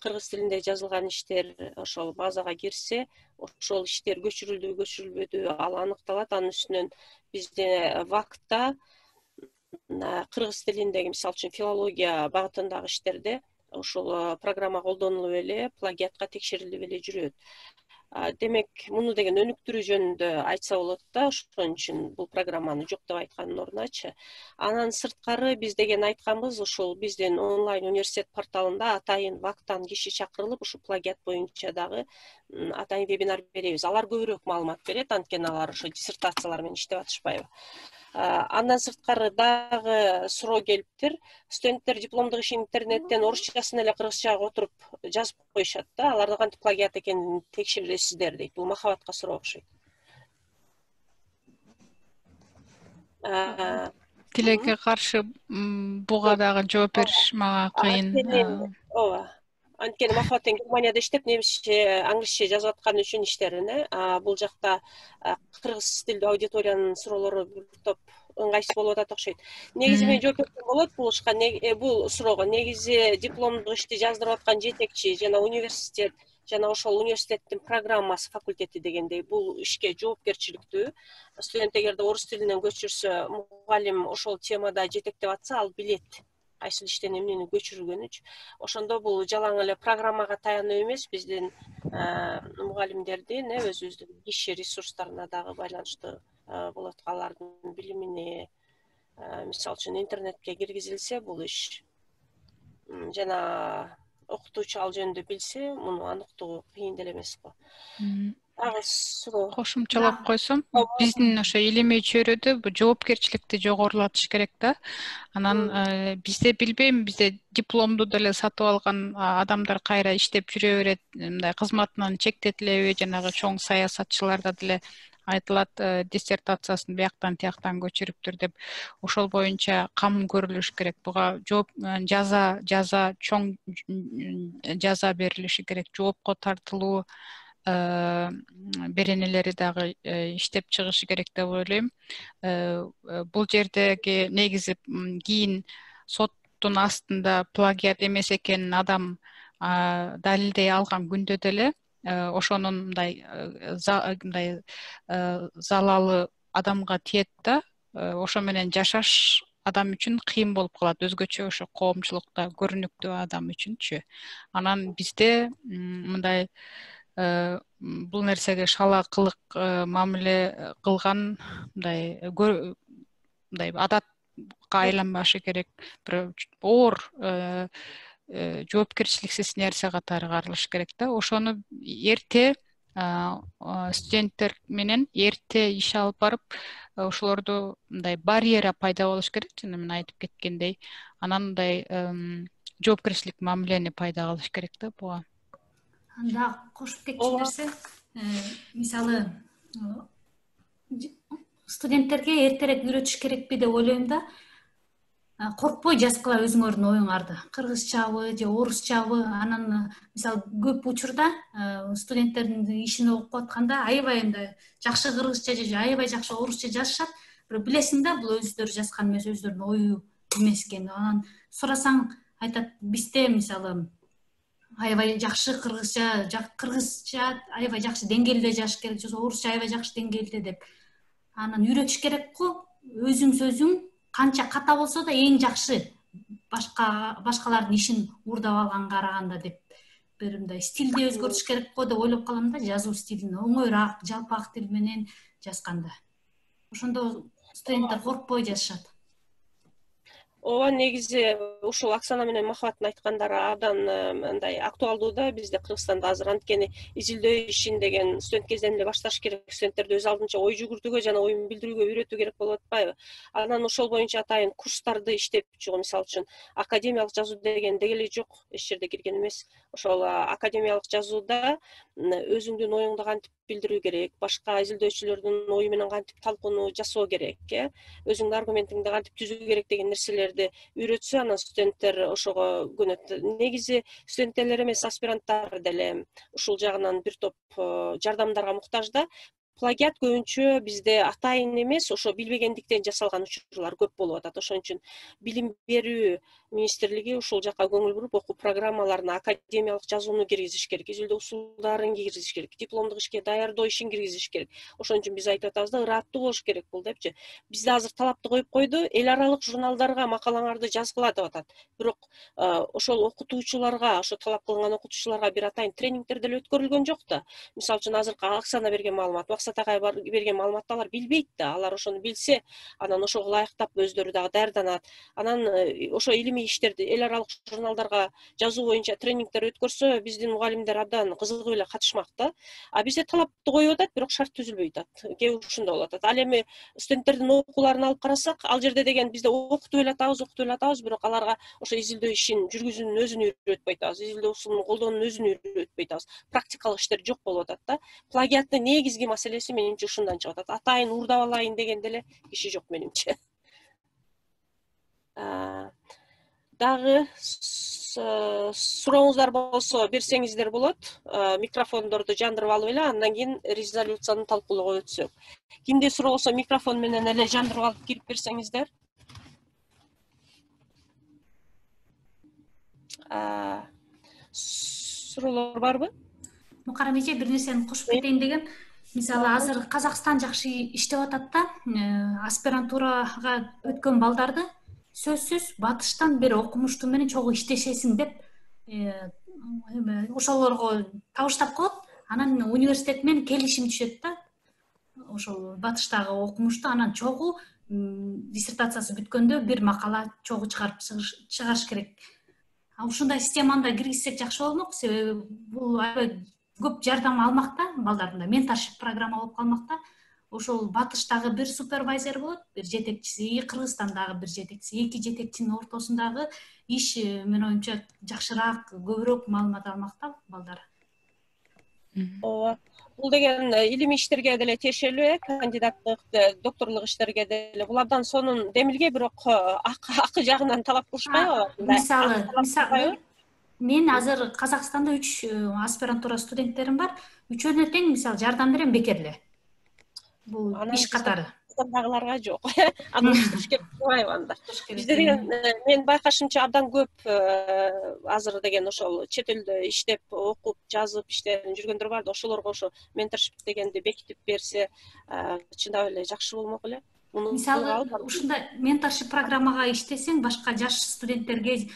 кыргыз тилинде жазылган иштер ошол базага кирсе, ошол иштер көчүрүлдү, көчүрүлбөдү, ал аныкталат. Анын үстүнөн бизде ВАКта кыргыз тилиндеги, мисалы үчүн, филология багытындагы иштерде ошол программа колдонулуп эле, плагиатка текшерилип эле жүрөт. Демек, муну деген өнүктүрүү жөнүндө айтса болот да, ошон үчүн бул программаны жок деп айткандын ордуначы. Анан сырткары биз деген айтканбыз, ушул биздин онлайн университет порталында атайын ВАКтан киши чакырылып, ушу плагиат боюнча дагы атайын вебинар беребиз. Алар көбүрөөк маалымат берет, анткени алар ошо диссертациялар менен иштеп атышпайбы. Андан сырткары дагы суроо келиптир. Студенттер дипломдук ишин интернеттен орусчасын эле кыргызчага отуруп жазып коюшат да. Аларды кантип плагиат экенин текшересиздер дейт. Бул Махабатка суроо окшойт. Тилекке каршы буга дагы жооп бериш мага кыйын. Ооба. Анткени Махабаттын Германияда иштеп, немисче, англисче жазып аткан үчүн иштерин, бул жакта кыргыз тилдүү аудиториянын суроолору бир топ ыңгайсыз болуп атат окшойт. Негизи мен жооп берсем болот бул ишка, бул суроого. Негизи дипломдук ишти жаздырып аткан жетекчи жана университет, жана ошол университеттин программасы, факультети дегендей бул ишке жоопкерчиликтүү. Студент эгерде орус тилинен көчүрсө, мугалим ошол темада жетектеп атса, ал билет кайсыл иштен эмнени көчүргөнүч. Ошондо бул жалаң эле программага таянуу эмес, биздин мугалимдердин өзүбүздүн киши ресурстарына дагы байланыштуу болот. Алардын билимине, мисалы үчүн интернетке киргизилсе бул иш, жана окутуучу ал жөнүндө билсе, муну аныктоо кыйын деле эмес го. Кошумчалап койсом, биздин ошо илимий чөйрөдө бул жоопкерчиликти жогорулатыш керек да. Анан бизде билбейм, бизде дипломду деле сатып алган адамдар кайра иштеп жүрө берет, мындай кызматынан чектетилеби, жанагы чоң саясатчыларда деле айтылат, диссертациясын бияктан тияктан көчүрүптүр деп. Ошол боюнча кам көрүлүш керек. Буга жооп жаза чоң жаза берилиши керек. Жоопко тартылуу беренелери дагы иштеп чыгышы керек деп ойлойм. Бул жердеги негизи кийин соттун астында плагиат эмес экенин адам далилдей алган күндө деле ошонун мындай залалы адамга тиет да. Ошо менен жашаш адам үчүн кыйын болуп калат, өзгөчө ошо коомчулукта көрүнүктүү адам үчүнчү. Анан бизде мындай бул нерсеге шала кылык мамиле кылган мындай адатка айланбашы керек. Бир оор жоопкерчиликсиз нерсе катары каралыш керек да. Ошону эрте студенттер менен эрте иш алып барып, ошолорду мындай барьера пайда болуш керек, жана мен айтып кеткендей. Анан мындай жоопкерчилик мамилени пайда кылыш керек да буга. Анда кошуп кетчү нерсе, мисалы студенттерге эртерээк үйрөтүш керекпи деп ойлойм да. Коркпой жазгыла өзүңөрдүн оюңарды. Кыргызчабы же орусчабы. Анан мисалы көп учурда студенттердин ишин окуп атканда аябай мындай жакшы кыргызча же аябай жакшы орусча жазышат. Бирок билесиң да, бул өздөрү жазган эмес, өздөрүнүн ою эмес экен. Анан сурасаң айтат, бизде мисалы аябай жакшы кыргызча аябай жакшы деңгээлде жазыш керек, же орусча аябай жакшы деңгээлде деп. Анан үйрөтүш керек го. Өзүң сөзүң канча ката болсо да эң жакшы башкалардын ишин уурдап алганга караганда деп. Бир мындай стилди өзгөртүш керек го деп ойлоп калам да, жазуу стилин оңоюраак, жалпак тил менен жазганда. Ошондо студенттер коркпой жазышат. Ооба, негизи ушул Оксана менен Махабаттын айткандары абдан мындай актуалдуу да бизде Кыргызстанда азыр. Анткени изилдөө ишин деген студент кезден эле башташ керек. Студенттерди өз алдынча ой жүгүртүүгө жана оюн билдирүүгө үйрөтүү керек болуп атпайбы? Анан ошол боюнча атайын курстарды иштеп чыгуу, мисалы үчүн академиялык жазуу деген дегеле жок, эч жерде кирген эмес. Ошол академиялык жазууда өзүңдүн оюңду кантип билдирүү керек, башка изилдөөчүлөрдүн ою менен кантип талкууну жасоо керек, өзүңдүн аргументиңди кантип түзүү керек деген нерселерди үйрөтсө, анан студенттер ошого көнөт. Негизи студенттер эмес, аспиранттар деле ушул жагынан бир топ жардамдарга муктаж да. Плагиат көбүнчө бизде атайын эмес, ошо билбегендиктен жасалган учурлар көп болуп атат. Ошон үчүн билим берүү министрлиги ушул жака көңүл буруп, окуу программаларына академиялык жазууну киргизиш керек, изилдөө усулдарын киргизиш керек, дипломдук ишке даярдоо ишин киргизиш керек. Ошон үчүн биз айтып атабыз да, ыраттуу болуш керек бул депчи. Бизде азыр талапты коюп койду, эл аралык журналдарга макалаңарды жазгыла деп атат. Бирок ошол окутуучуларга, ошо талап кылган окутуучуларга бир атайын тренингдер деле өткөрүлгөн жок да. Мисалы үчүн азыркы Оксана берген маалымат, Аксатагай берген маалыматты алар билбейт да. Алар ошону билсе, анан ошого ылайыктап өздөрү дагы даярданат. Анан ошо илимий илимий иштерди эл аралык журналдарга жазуу боюнча тренингдер өткөрсө биздин мугалимдер абдан кызыгып эле катышмак да. А бизде талапты коюп атат, бирок шарт түзүлбөй атат. Кээ ушундай болуп атат. Ал эми студенттердин окууларын алып карасак, ал жерде деген бизде окутуп эле атабыз, бирок аларга ошо изилдөө ишин жүргүзүүнүн өзүн үйрөтпөй атабыз. Изилдөө усулун колдоонун өзүн үйрөтпөй атабыз. Практикалык иштер жок болуп атат да. Плагиаттын негизги маселеси менимче ушундан чыгып атат. Атайын уурдап алайын деген деле киши жок менимче. Дагы сурооңуздар болсо берсеңиздер болот. Микрофондорду жандырып алып эле андан кийин резолюцияны талкуулоого өтсөк. Кимде суроо болсо микрофон менен эле жандырып алып кирип берсеңиздер. Суроолор барбы? Мукарам эже бир нерсени кошуп кетейин деген. Мисалы азыр Казакстан жакшы иштеп атат да, аспирантурага өткөн балдарды сөзсүз батыштан бери окумуштуу менен чогуу иштешесиң деп ошолорго табыштап коет. Анан университет менен келишим түшөт да. Ошол батыштагы окумушту анан чогуу диссертациясы бүткөндө бир макала чогуу чыгарып чыгарыш керек. Ушундай системаны да киргизсек жакшы болмок. Себеби бул аябай көп жардам алмакта, балдарында менторшип программа болуп калмакта. Ошол батыштагы бир супервайзер болот, бир жетекчиси, Кыргызстандагы бир жетекчиси, эки жетекчинин ортосундагы иш менин оюмча жакшыраак, көбүрөөк маалымат алмакта балдар. Ооба. Бул деген илимий иштерге деле тиешелүү, кандидаттык, докторлук иштерге деле. Бул абдан сонун демилге, бирок акы жагынан талап кылышпайбы? Мисалы, мен азыр Казакстанда 3 аспирантура студенттерим бар. Үчөөнө тең мисалы жардам берем, бекер эле. Бул иш катары. Дагыларга жок. Анын ишке турбайбы анда. Бизде деген мен байкашымча абдан көп азыр деген ошол чет элде иштеп, окуп, жазып иштерин жүргөндөр бар да, ошолорго ошо менторшип дегенди бекитип берсе, чындап эле жакшы болмок эле. Мисалы, ушундай менторшип программага иштесең, башка жаш студенттерге,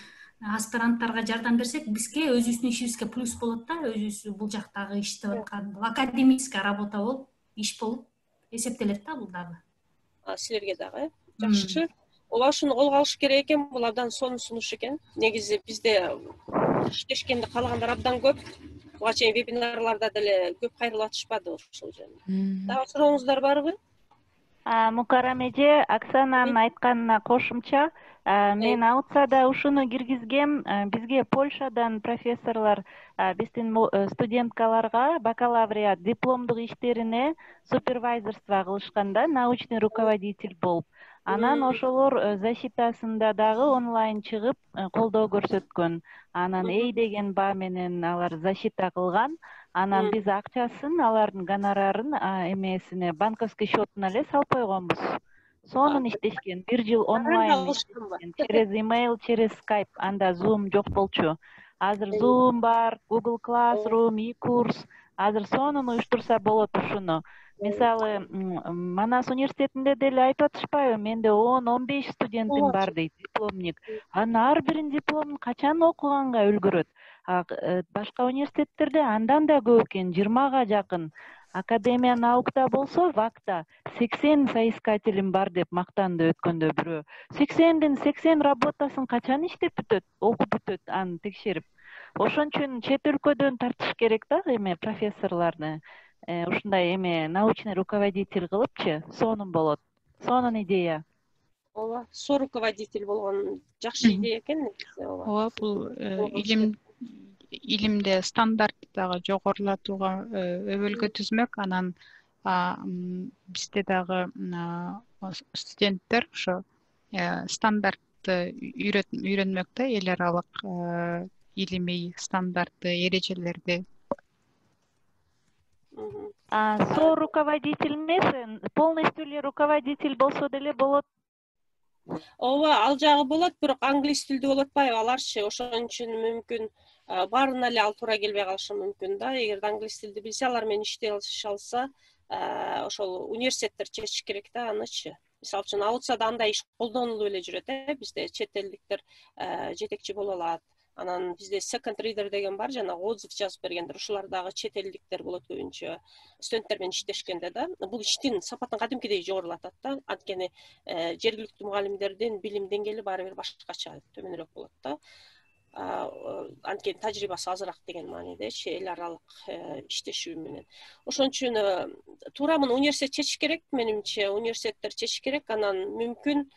аспиранттарга жардам берсек, бизге өзүбүздүн ишибизге плюс болот да, өзүбүз бул жактагы иштеп аткан академическая работа болуп, иш болуп эсептелет да бул дагы. Силерге дагы жакшы. Ооба, ушуну колго алыш керек экен, бул абдан сонун сунуш экен. Негизи бизде иштешкенди каалагандар абдан көп. Буга чейин вебинарларда деле көп кайрылып атышпады ошол жөнүндө. Дагы сурооңуздар барбы? Мукарам эже, Оксананын айтканына кошумча, мен аутсада ушуну киргизгем. Бизге Польшадан профессорлор биздин студенткаларга бакалавриат дипломдук иштерине супервайзерство кылышканда, научный руководитель болуп. Анан ошолор защитасында дагы онлайн чыгып колдоо көрсөткөн. Анан эй деген баа менен алар защита кылган. Анан биз акчасын, алардын гонорарын эмесине, банковский счетуна эле салып койгонбуз. Сонун иштешкен, 1 жыл онлайн иштешкен, через email, через Skype, анда Zoom жок болчу. Азыр Zoom бар, Google Classroom, e-курс. Азыр сонун уюштурса болот ушуну. Мисалы, Манас университетинде деле айтып атышпайбы? Менде 10-15 студентим бар дейт, дипломник. Анын ар биринин дипломун качан окуганга үлгүрөт. Башка университеттерде андан да көп экен, 20га жакын. Академия наукта болсо, ВАКта 80 соискателим бар деп мактанды өткөндө бирөө. 80дин 80 работасын качан иштеп бүтөт, окуп бүтөт, аны текшерип. Ошон үчүн чет өлкөдөн тартыш керек да, эме профессорлорду. Ушундай эме научный руководитель кылыпчы, сонун болот. Сонун идея. Ооба, соруководитель болгон жакшы идея экен. Ооба, бул илимде стандартты дагы жогорулатууга өбөлгө түзмөк. Анан бизде дагы студенттер ошо стандартты үйрөнмөк да, эл аралык илимий стандартты, эрежелерди. Соруководитель эмес, полностью эле руководитель болсо деле болот. Ооба, ал жагы болот, бирок англис тилдүү болуп атпайбы аларчы? Ошон үчүн мүмкүн баарына эле ал туура келбей калышы мүмкүн да. Эгерде англис тилди билсе, алар менен иштей алса, ошол университеттер чечиш керек да анычы. Мисалы үчүн аутсада андай иш колдонулуп эле жүрөт, бизде чет элдиктер жетекчи боло алат. Анан бизде second reader деген бар, жана отзыв жазып бергендер, ушулар дагы чет элдиктер болот көбүнчө студенттер менен иштешкенде да. Бул иштин сапатын кадимкидей жогорулатат да. Анткени жергиликтүү мугалимдердин билим деңгээли баары бир башкача, төмөнүрөөк болот да. Анткени тажрыйбасы азыраак деген маанидечи, эл аралык иштешүү менен. Ошон үчүн туурамын университет чечиш керек, менимче университеттер чечиш керек. Анан мүмкүн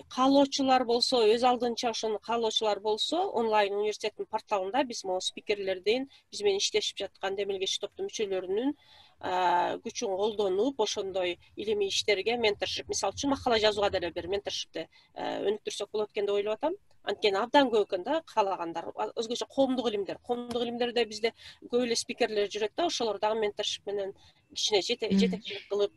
каалоочулар болсо, өз алдынча ошону каалоочулар болсо, онлайн университеттин порталында биз могу спикерлердин, биз менен иштешип жаткан демилгеч топтун мүчөлөрүнүн күчүн колдонуп, ошондой илимий иштерге менторшип, мисалы үчүн макала жазууга деле бир менторшипти өнүктүрсөк болот экен деп ойлоп атам. Анткени абдан көп экен да каалагандар. Өзгөчө коомдук илимдерде бизде көп эле спикерлер жүрөт да, ошолор дагы менторшип менен кичине жетекчилик кылып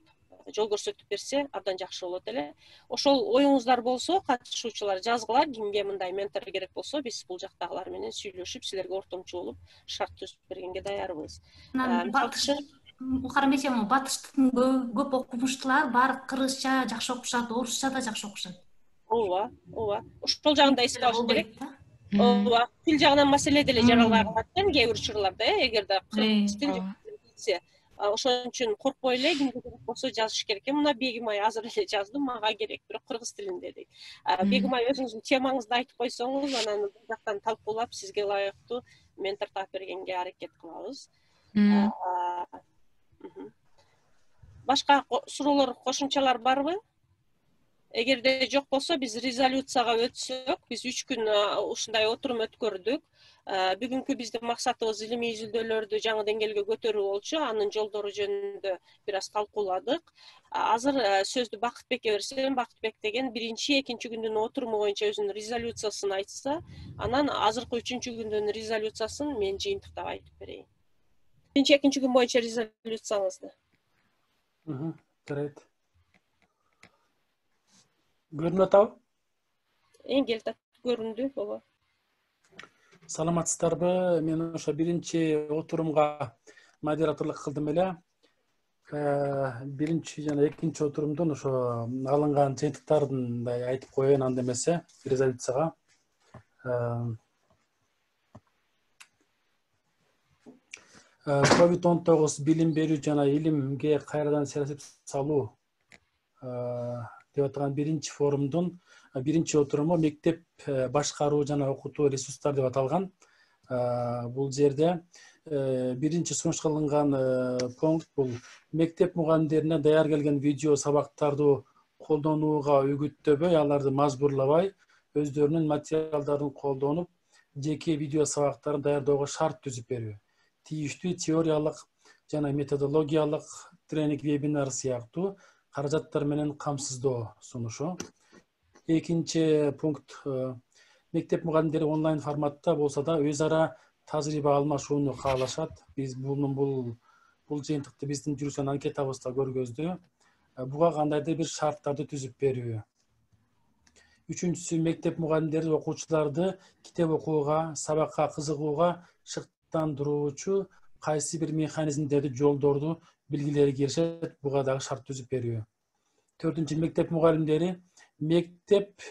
жол көрсөтүп берсе абдан жакшы болот эле. Ошол оюңуздар болсо, катышуучулар жазгыла, кимге мындай ментор керек болсо, биз бул жактагылар менен сүйлөшүп, силерге ортомчу болуп, шарт түзүп бергенге даярбыз. Мукаррам эже, батыштын көп окумуштуулар баары кыргызча жакшы окушат, орусча да жакшы окушат. Ооба. Ошол жагын да эске алыш керек. Ооба. Тил жагынан маселе деле жаралбай калат экен кээ бир учурларда, эгерде кыргыз тил билсе. Ошон үчүн коркпой эле, кимге керек болсо жазыш керек. Мына Бегимай азыр эле жаздым, мага керек, бирок кыргыз тилинде дейт. Бегимай өзүңүздүн темаңызды айтып койсоңуз, анан бул жактан талкуулап, сизге ылайыктуу ментор таап бергенге аракет кылабыз. Башка суроолор, кошумчалар барбы? Эгерде жок болсо, биз резолюцияга өтсөк, биз 3 күн ушундай отурум өткөрдүк. Бүгүнкү биздин максатыбыз илимий изилдөөлөрдү жаңы деңгээлге көтөрүү болчу, анын жолдору жөнүндө бир аз талкууладык. Азыр сөздү Бакытбекке берсем, Бакытбек деген биринчи, экинчи күндүн отуруму боюнча өзүнүн резолюциясын айтса, анан азыркы 3-үncү күндүн резолюциясын мен жыйынтыктап айтып берейин. Биринчи, экинчи күн боюнча резолюцияңызды. Жарайт. Көрүнүп атабы? Эңгел көрүндү, ооба. Саламатсыздарбы? Мен ошо биринчи отурумга модераторлук кылдым эле. Биринчи жана экинчи отурумдун ошо алынган жыйынтыктарын айтып коеюн, анда эмесе резолюцияга. COVID-19 билим берүү жана илимге кайрадан саясат салуу деп аталган биринчи форумдун биринчи отуруму мектеп башкаруу жана окутуу ресурстар деп аталган. Бул жерде биринчи сунуш кылынган пункт бул мектеп мугалимдерине даяр келген видео сабактарды колдонууга үгүттөбөй, аларды мажбурлабай, өздөрүнүн материалдарын колдонуп, жеке видео сабактарын даярдоого шарт түзүп берүү. Тийиштүү теориялык жана методологиялык тренинг, вебинар сыяктуу каражаттар менен камсыздоо сунушу. Экинчи пункт, мектеп мугалимдери онлайн форматта болсо да өз ара тажрыйба алмашууну каалашат. Биз бул жыйынтыкты биздин жүргүзгөн анкетабызда көргөздү. Буга кандайдыр бир шарттарды түзүп берүү. Үчүнчүсү, мектеп мугалимдери окуучуларды китеп окууга, сабакка кызыгууга шыктандыруучу кайсы бир механизмдерди, жолдорду билгилери келишет, буга дагы шарт түзүп берүү. Төртүнчү, мектеп мугалимдери мектеп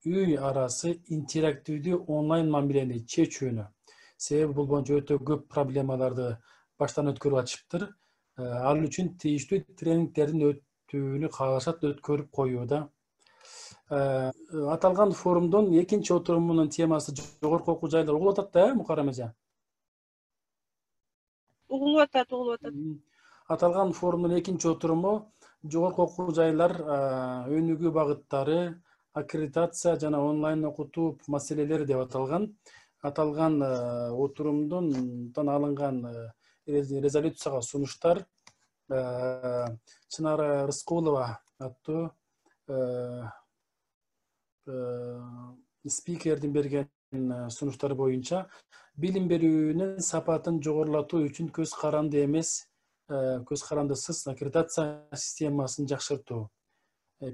үй арасы интерактивдүү онлайн мамилени чечүүнү. Себеби бул боюнча өтө көп проблемаларды баштан өткөрүп атышыптыр. Ал үчүн тийиштүү тренингтердин өтүүнү каалашат, өткөрүп коюуда. Аталган форумдун экинчи отурумунун темасы жогорку окуу жайлар. Угулуп атат да, Мукаррам эже? Угулуп атат. Аталган форумдун экинчи отуруму жогорку окуу жайлар өнүгүү багыттары, аккредитация жана онлайн окутуу маселелери деп аталган. Аталган отурумдун алынган резолюцияга сунуштар Чынара Рыскулова аттуу спикердин берген сунуштары боюнча билим берүүнүн сапатын жогорулатуу үчүн көз каранды эмес, көз карандысыз аккредитация системасын жакшыртуу,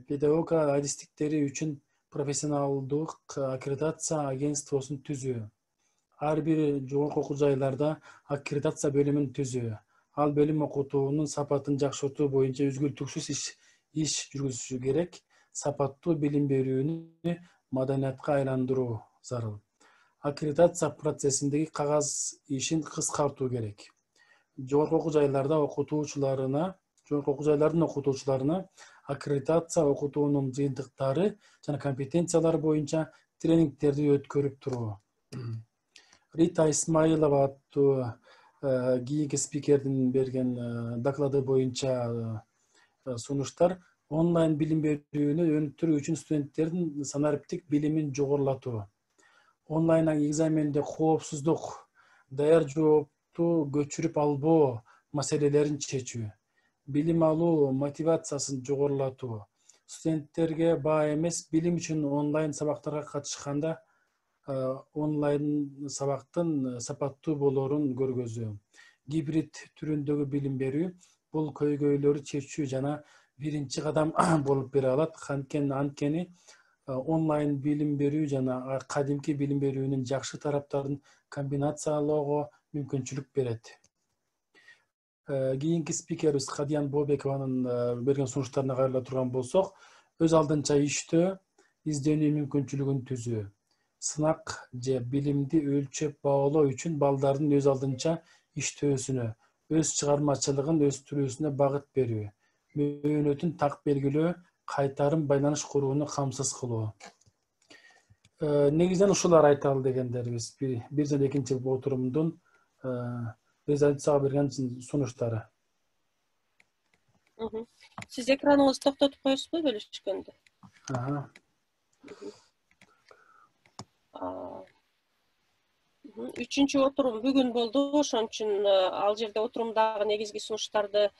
педагог адистиктери үчүн профессионалдык аккредитация агентствосун түзүү, ар бир жогорку окуу жайларда аккредитация бөлүмүн түзүү, ал бөлүм окутуунун сапатын жакшыртуу боюнча үзгүлтүксүз иш жүргүзүшү керек, сапаттуу билим берүүнү маданиятка айландыруу зарыл. аккредитация процессиндеги кагаз ишин кыскартуу керек. Жогорку окуу жайлардын окутуучуларына аккредитация окутуунун жыйынтыктары жана компетенциялар боюнча тренингтерди өткөрүп туруу. Рита Исмаилова аттуу кийинки спикердин берген доклады боюнча сунуштар онлайн билим берүүнү өнүктүрүү үчүн студенттердин санариптик билимин жогорулатуу, онлайн экзаменде коопсуздук, даяр жоопту көчүрүп албоо маселелерин чечүү, билим алуу мотивациясын жогорулатуу, студенттерге баа эмес билим үчүн онлайн сабактарга катышканда онлайн сабактын сапаттуу болоорун көргөзүү, гибрид түрүндөгү билим берүү бул көйгөйлөрдү чечүү жана биринчи кадам болуп бере алат. Анткени онлайн билим берүү жана кадимки билим берүүнүн жакшы тараптарын комбинациялоого мүмкүнчүлүк берет. Кийинки спикерибиз Кадиян Бообекованын берген сунуштарына кайрыла турган болсок, өз алдынча иштөө, изденүү мүмкүнчүлүгүн түзүү, сынак же билимди өлчөп баалоо үчүн балдардын өз алдынча иштөөсүнө, өз чыгармачылыгын өстүрүүсүнө багыт берүү, мөөнөтүн так белгилөө, кайтарым байланыш курууну камсыз кылуу. Негизинен ушулар айталы дегендерибиз бир жана экинчи отурумдун резолюцияга берген сунуштары. Сиз экраныңызды токтотуп коесузбу бөлүшкөндө? Үчүнчү отурум бүгүн болду, ошон үчүн ал жерде отурумдагы негизги сунуштарды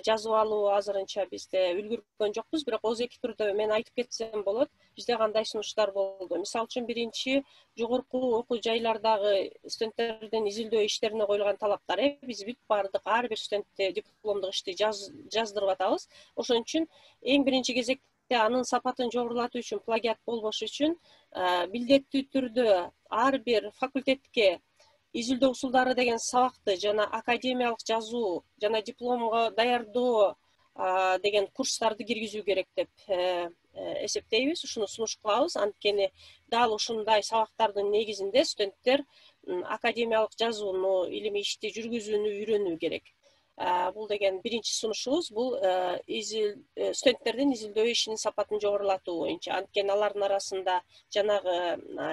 жазып алуу азырынча бизде үлгүргөн жокпуз, бирок ооз-эки түрдө мен айтып кетсем болот. Бизде кандай сунуштар болду? Мисалы үчүн биринчи жогорку окуу жайлардагы студенттердин изилдөө иштерине коюлган талаптар. Биз бүт баардык ар бир студентте дипломдук ишти жаздырып атабыз. Ошон үчүн эң биринчи кезекте анын сапатын жогорулатуу үчүн, плагиат болбош үчүн милдеттүү түрдө ар бир факультетке изилдөө усулдары деген сабакты жана академиялык жазуу жана дипломго даярдоо деген курстарды киргизүү керек деп эсептейбиз. Ушуну сунуш кылабыз. Анткени дал ушундай сабактардын негизинде студенттер академиялык жазууну, илимий ишти жүргүзүүнү үйрөнүү керек. Бул деген биринчи сунушубуз, бул студенттердин изилдөө ишинин сапатын жогорулатуу боюнча. Анткени алардын арасында жанагы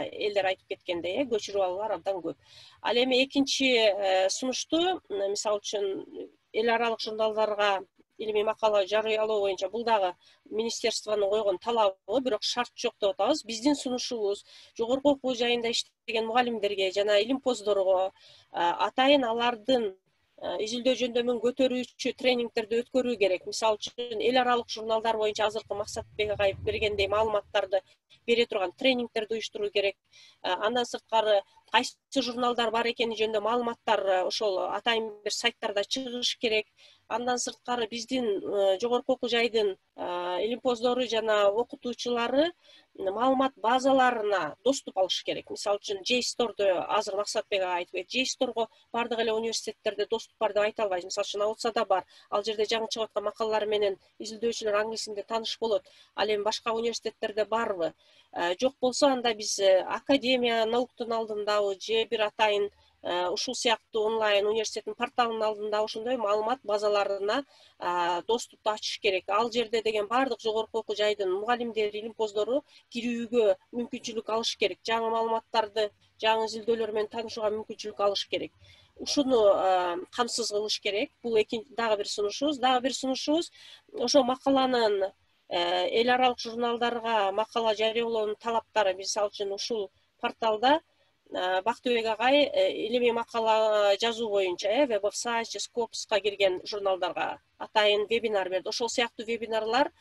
элдер айтып кеткендей, көчүрүп алуулар абдан көп. Ал эми экинчи сунушту, мисалы үчүн эл аралык журналдарга илимий макала жарыялоо боюнча бул дагы министерствонун койгон талабы, бирок шарт жок деп атабыз. Биздин сунушубуз жогорку окуу жайында иштеген мугалимдерге жана илимпоздорго атайын алардын изилдөө жөндөмүн көтөрүүчү тренингтерди өткөрүү керек. Мисалы үчүн эл аралык журналдар боюнча азыркы Максатбек агай бергендей маалыматтарды бере турган тренингтерди уюштуруу керек. Андан сырткары кайсы журналдар бар экени жөнүндө маалыматтар ошол атайын бир сайттарда чыгыш керек. Андан сырткары биздин жогорку окуу жайдын илимпоздору жана окутуучулары маалымат базаларына доступ алыш керек. Мисалы үчүн JSTOR-ду азыр Максатбек айтып кетти. JSTOR-го бардык эле университеттерде доступ бар деп айта албайбыз. Мисалы үчүн Аутсада бар. Ал жерде жаңы чыгып аткан макалалар менен изилдөөчүлөр англисинде тааныш болот. Ал эми башка университеттерде барбы? Жок болсо анда биз академия науктун алдындабы же бир атайын ушул сыяктуу онлайн университеттин порталынын алдында ошондой маалымат базаларына доступту ачыш керек. Ал жерде деген баардык жогорку окуу жайдын мугалимдери, илимпоздору кирүүгө мүмкүнчүлүк алыш керек. Жаңы маалыматтарды, жаңы изилдөөлөр менен таанышууга мүмкүнчүлүк алыш керек. Ушуну камсыз кылыш керек. Бул дагы бир сунушубуз. Дагы бир сунушубуз ошо макаланын эл аралык журналдарга макала жарыялоонун талаптары. Мисалы үчүн ушул порталда Бактыбек агай илимий макала жазуу боюнча Web of Science, Scopus'ка кирген журналдарга атайын вебинар берди. Ошол сыяктуу вебинарлар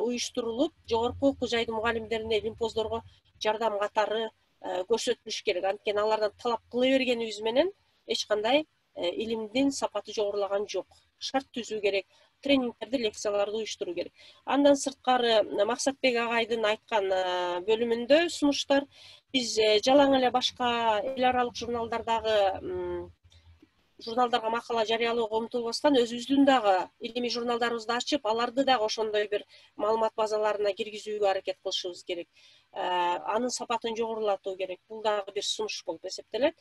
уюштурулуп, жогорку окуу жайдын мугалимдерине, илимпоздорго жардам катары көрсөтүлүш керек. Анткени алардан талап кыла бергенибиз менен эч кандай илимдин сапаты жогорулаган жок. Шарт түзүү керек, тренингтерди, лекцияларды уюштуруу керек. Андан сырткары Максатбек агайдын айткан бөлүмүндө сунуштар биз жалаң эле башка эл аралык журналдардагы журналдарга макала жарыялоого умтулбастан өзүбүздүн дагы илимий журналдарыбызды ачып, аларды дагы ошондой бир маалымат базаларына киргизүүгө аракет кылышыбыз керек. Анын сапатын жогорулатуу керек. Бул дагы бир сунуш болуп эсептелет.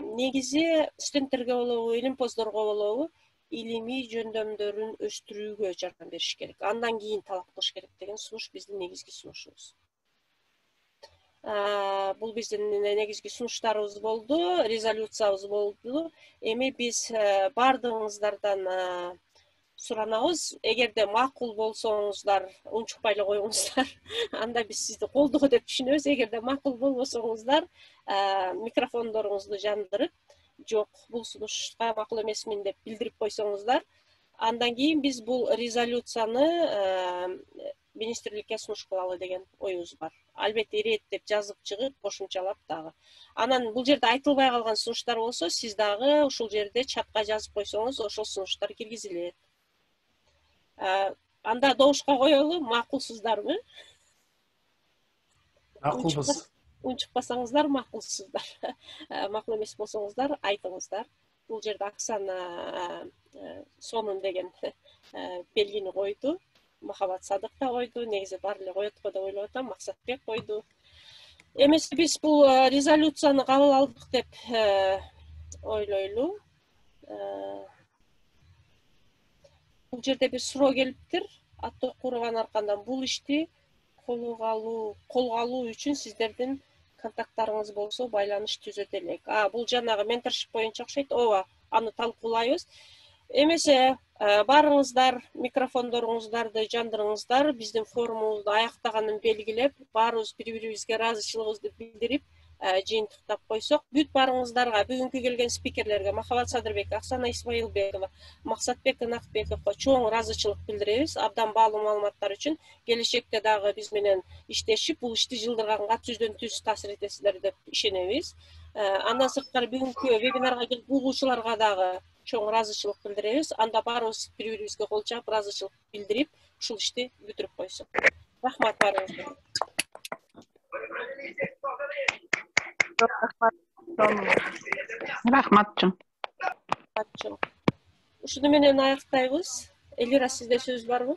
Негизи студенттерге болобу, илимпоздорго болобу илимий жөндөмдөрүн өстүрүүгө жардам бериш керек. Андан кийин талап кылыш керек деген сунуш биздин негизги сунушубуз. Бул биздин негизги сунуштарыбыз болду, резолюциябыз болду. Эми биз баардыгыңыздардан суранабыз, эгерде макул болсоңуздар, унчукпай эле коюңуздар. Анда биз сизди колдоо деп түшүнөбүз. Эгерде макул болбосоңуздар, микрофондоруңузду жандырып, жок, бул сунушка макул эмесмин деп билдирип койсоңуздар, андан кийин биз бул резолюцияны министрликке сунуш кылалы деген оюбуз бар. Албетте иреттеп жазып чыгып, кошумчалап дагы. Анан бул жерде айтылбай калган сунуштар болсо, сиз дагы ушул жерде чатка жазып койсоңуз, ошол сунуштар киргизилет. Анда добушка коелу, макулсуздарбы? Макулбуз. Унчукпасаңыздар, макулсуздар. Макул эмес болсоңуздар, айтыңыздар. Бул жерде Оксана сонун деген белгини койду. Махабат Садык да койду, негизи баары эле коет го деп ойлоп атам, Максатбек койду. Эмеси биз бул резолюцияны кабыл алдык деп ойлойлу. Бул жерде бир суроо келиптир. Аттокурованын аркандан бул ишти колго алуу үчүн сиздердин контакттарыңыз болсо байланыш түзөт элек. Бул жанагы менторшип боюнча окшойт. Ооба, аны талкуулайбыз. Эмесе баарыңыздар микрофондоруңуздарды жандырыңыздар, биздин форумубузду аяктаганын белгилеп, баарыбыз бири-бирибизге ыраазычылыгыбызды билдирип, жыйынтыктап койсок, бүт баарыңыздарга, бүгүнкү келген спикерлерге, Махабат Садырбек, Оксана Исмаилбекова, Максатбек Ынакбековго чоң ыраазычылык билдиребиз. Абдан баалуу маалыматтар үчүн келечекте дагы биз менен иштешип, бул ишти жылдырганга түздөн түз таасир этесиздер деп ишенебиз. Андан сырткары бүгүнкү вебинарга келип угуучуларга дагы чоң ыраазычылык билдиребиз. Анда баарыбыз бири-бирибизге кол чаап, ыраазычылык билдирип, ушул ишти бүтүрүп койсок. Рахмат баарыңызга. Рахматчы. Ушуну менен аяктайбыз. Элира, сизде сөз барбы?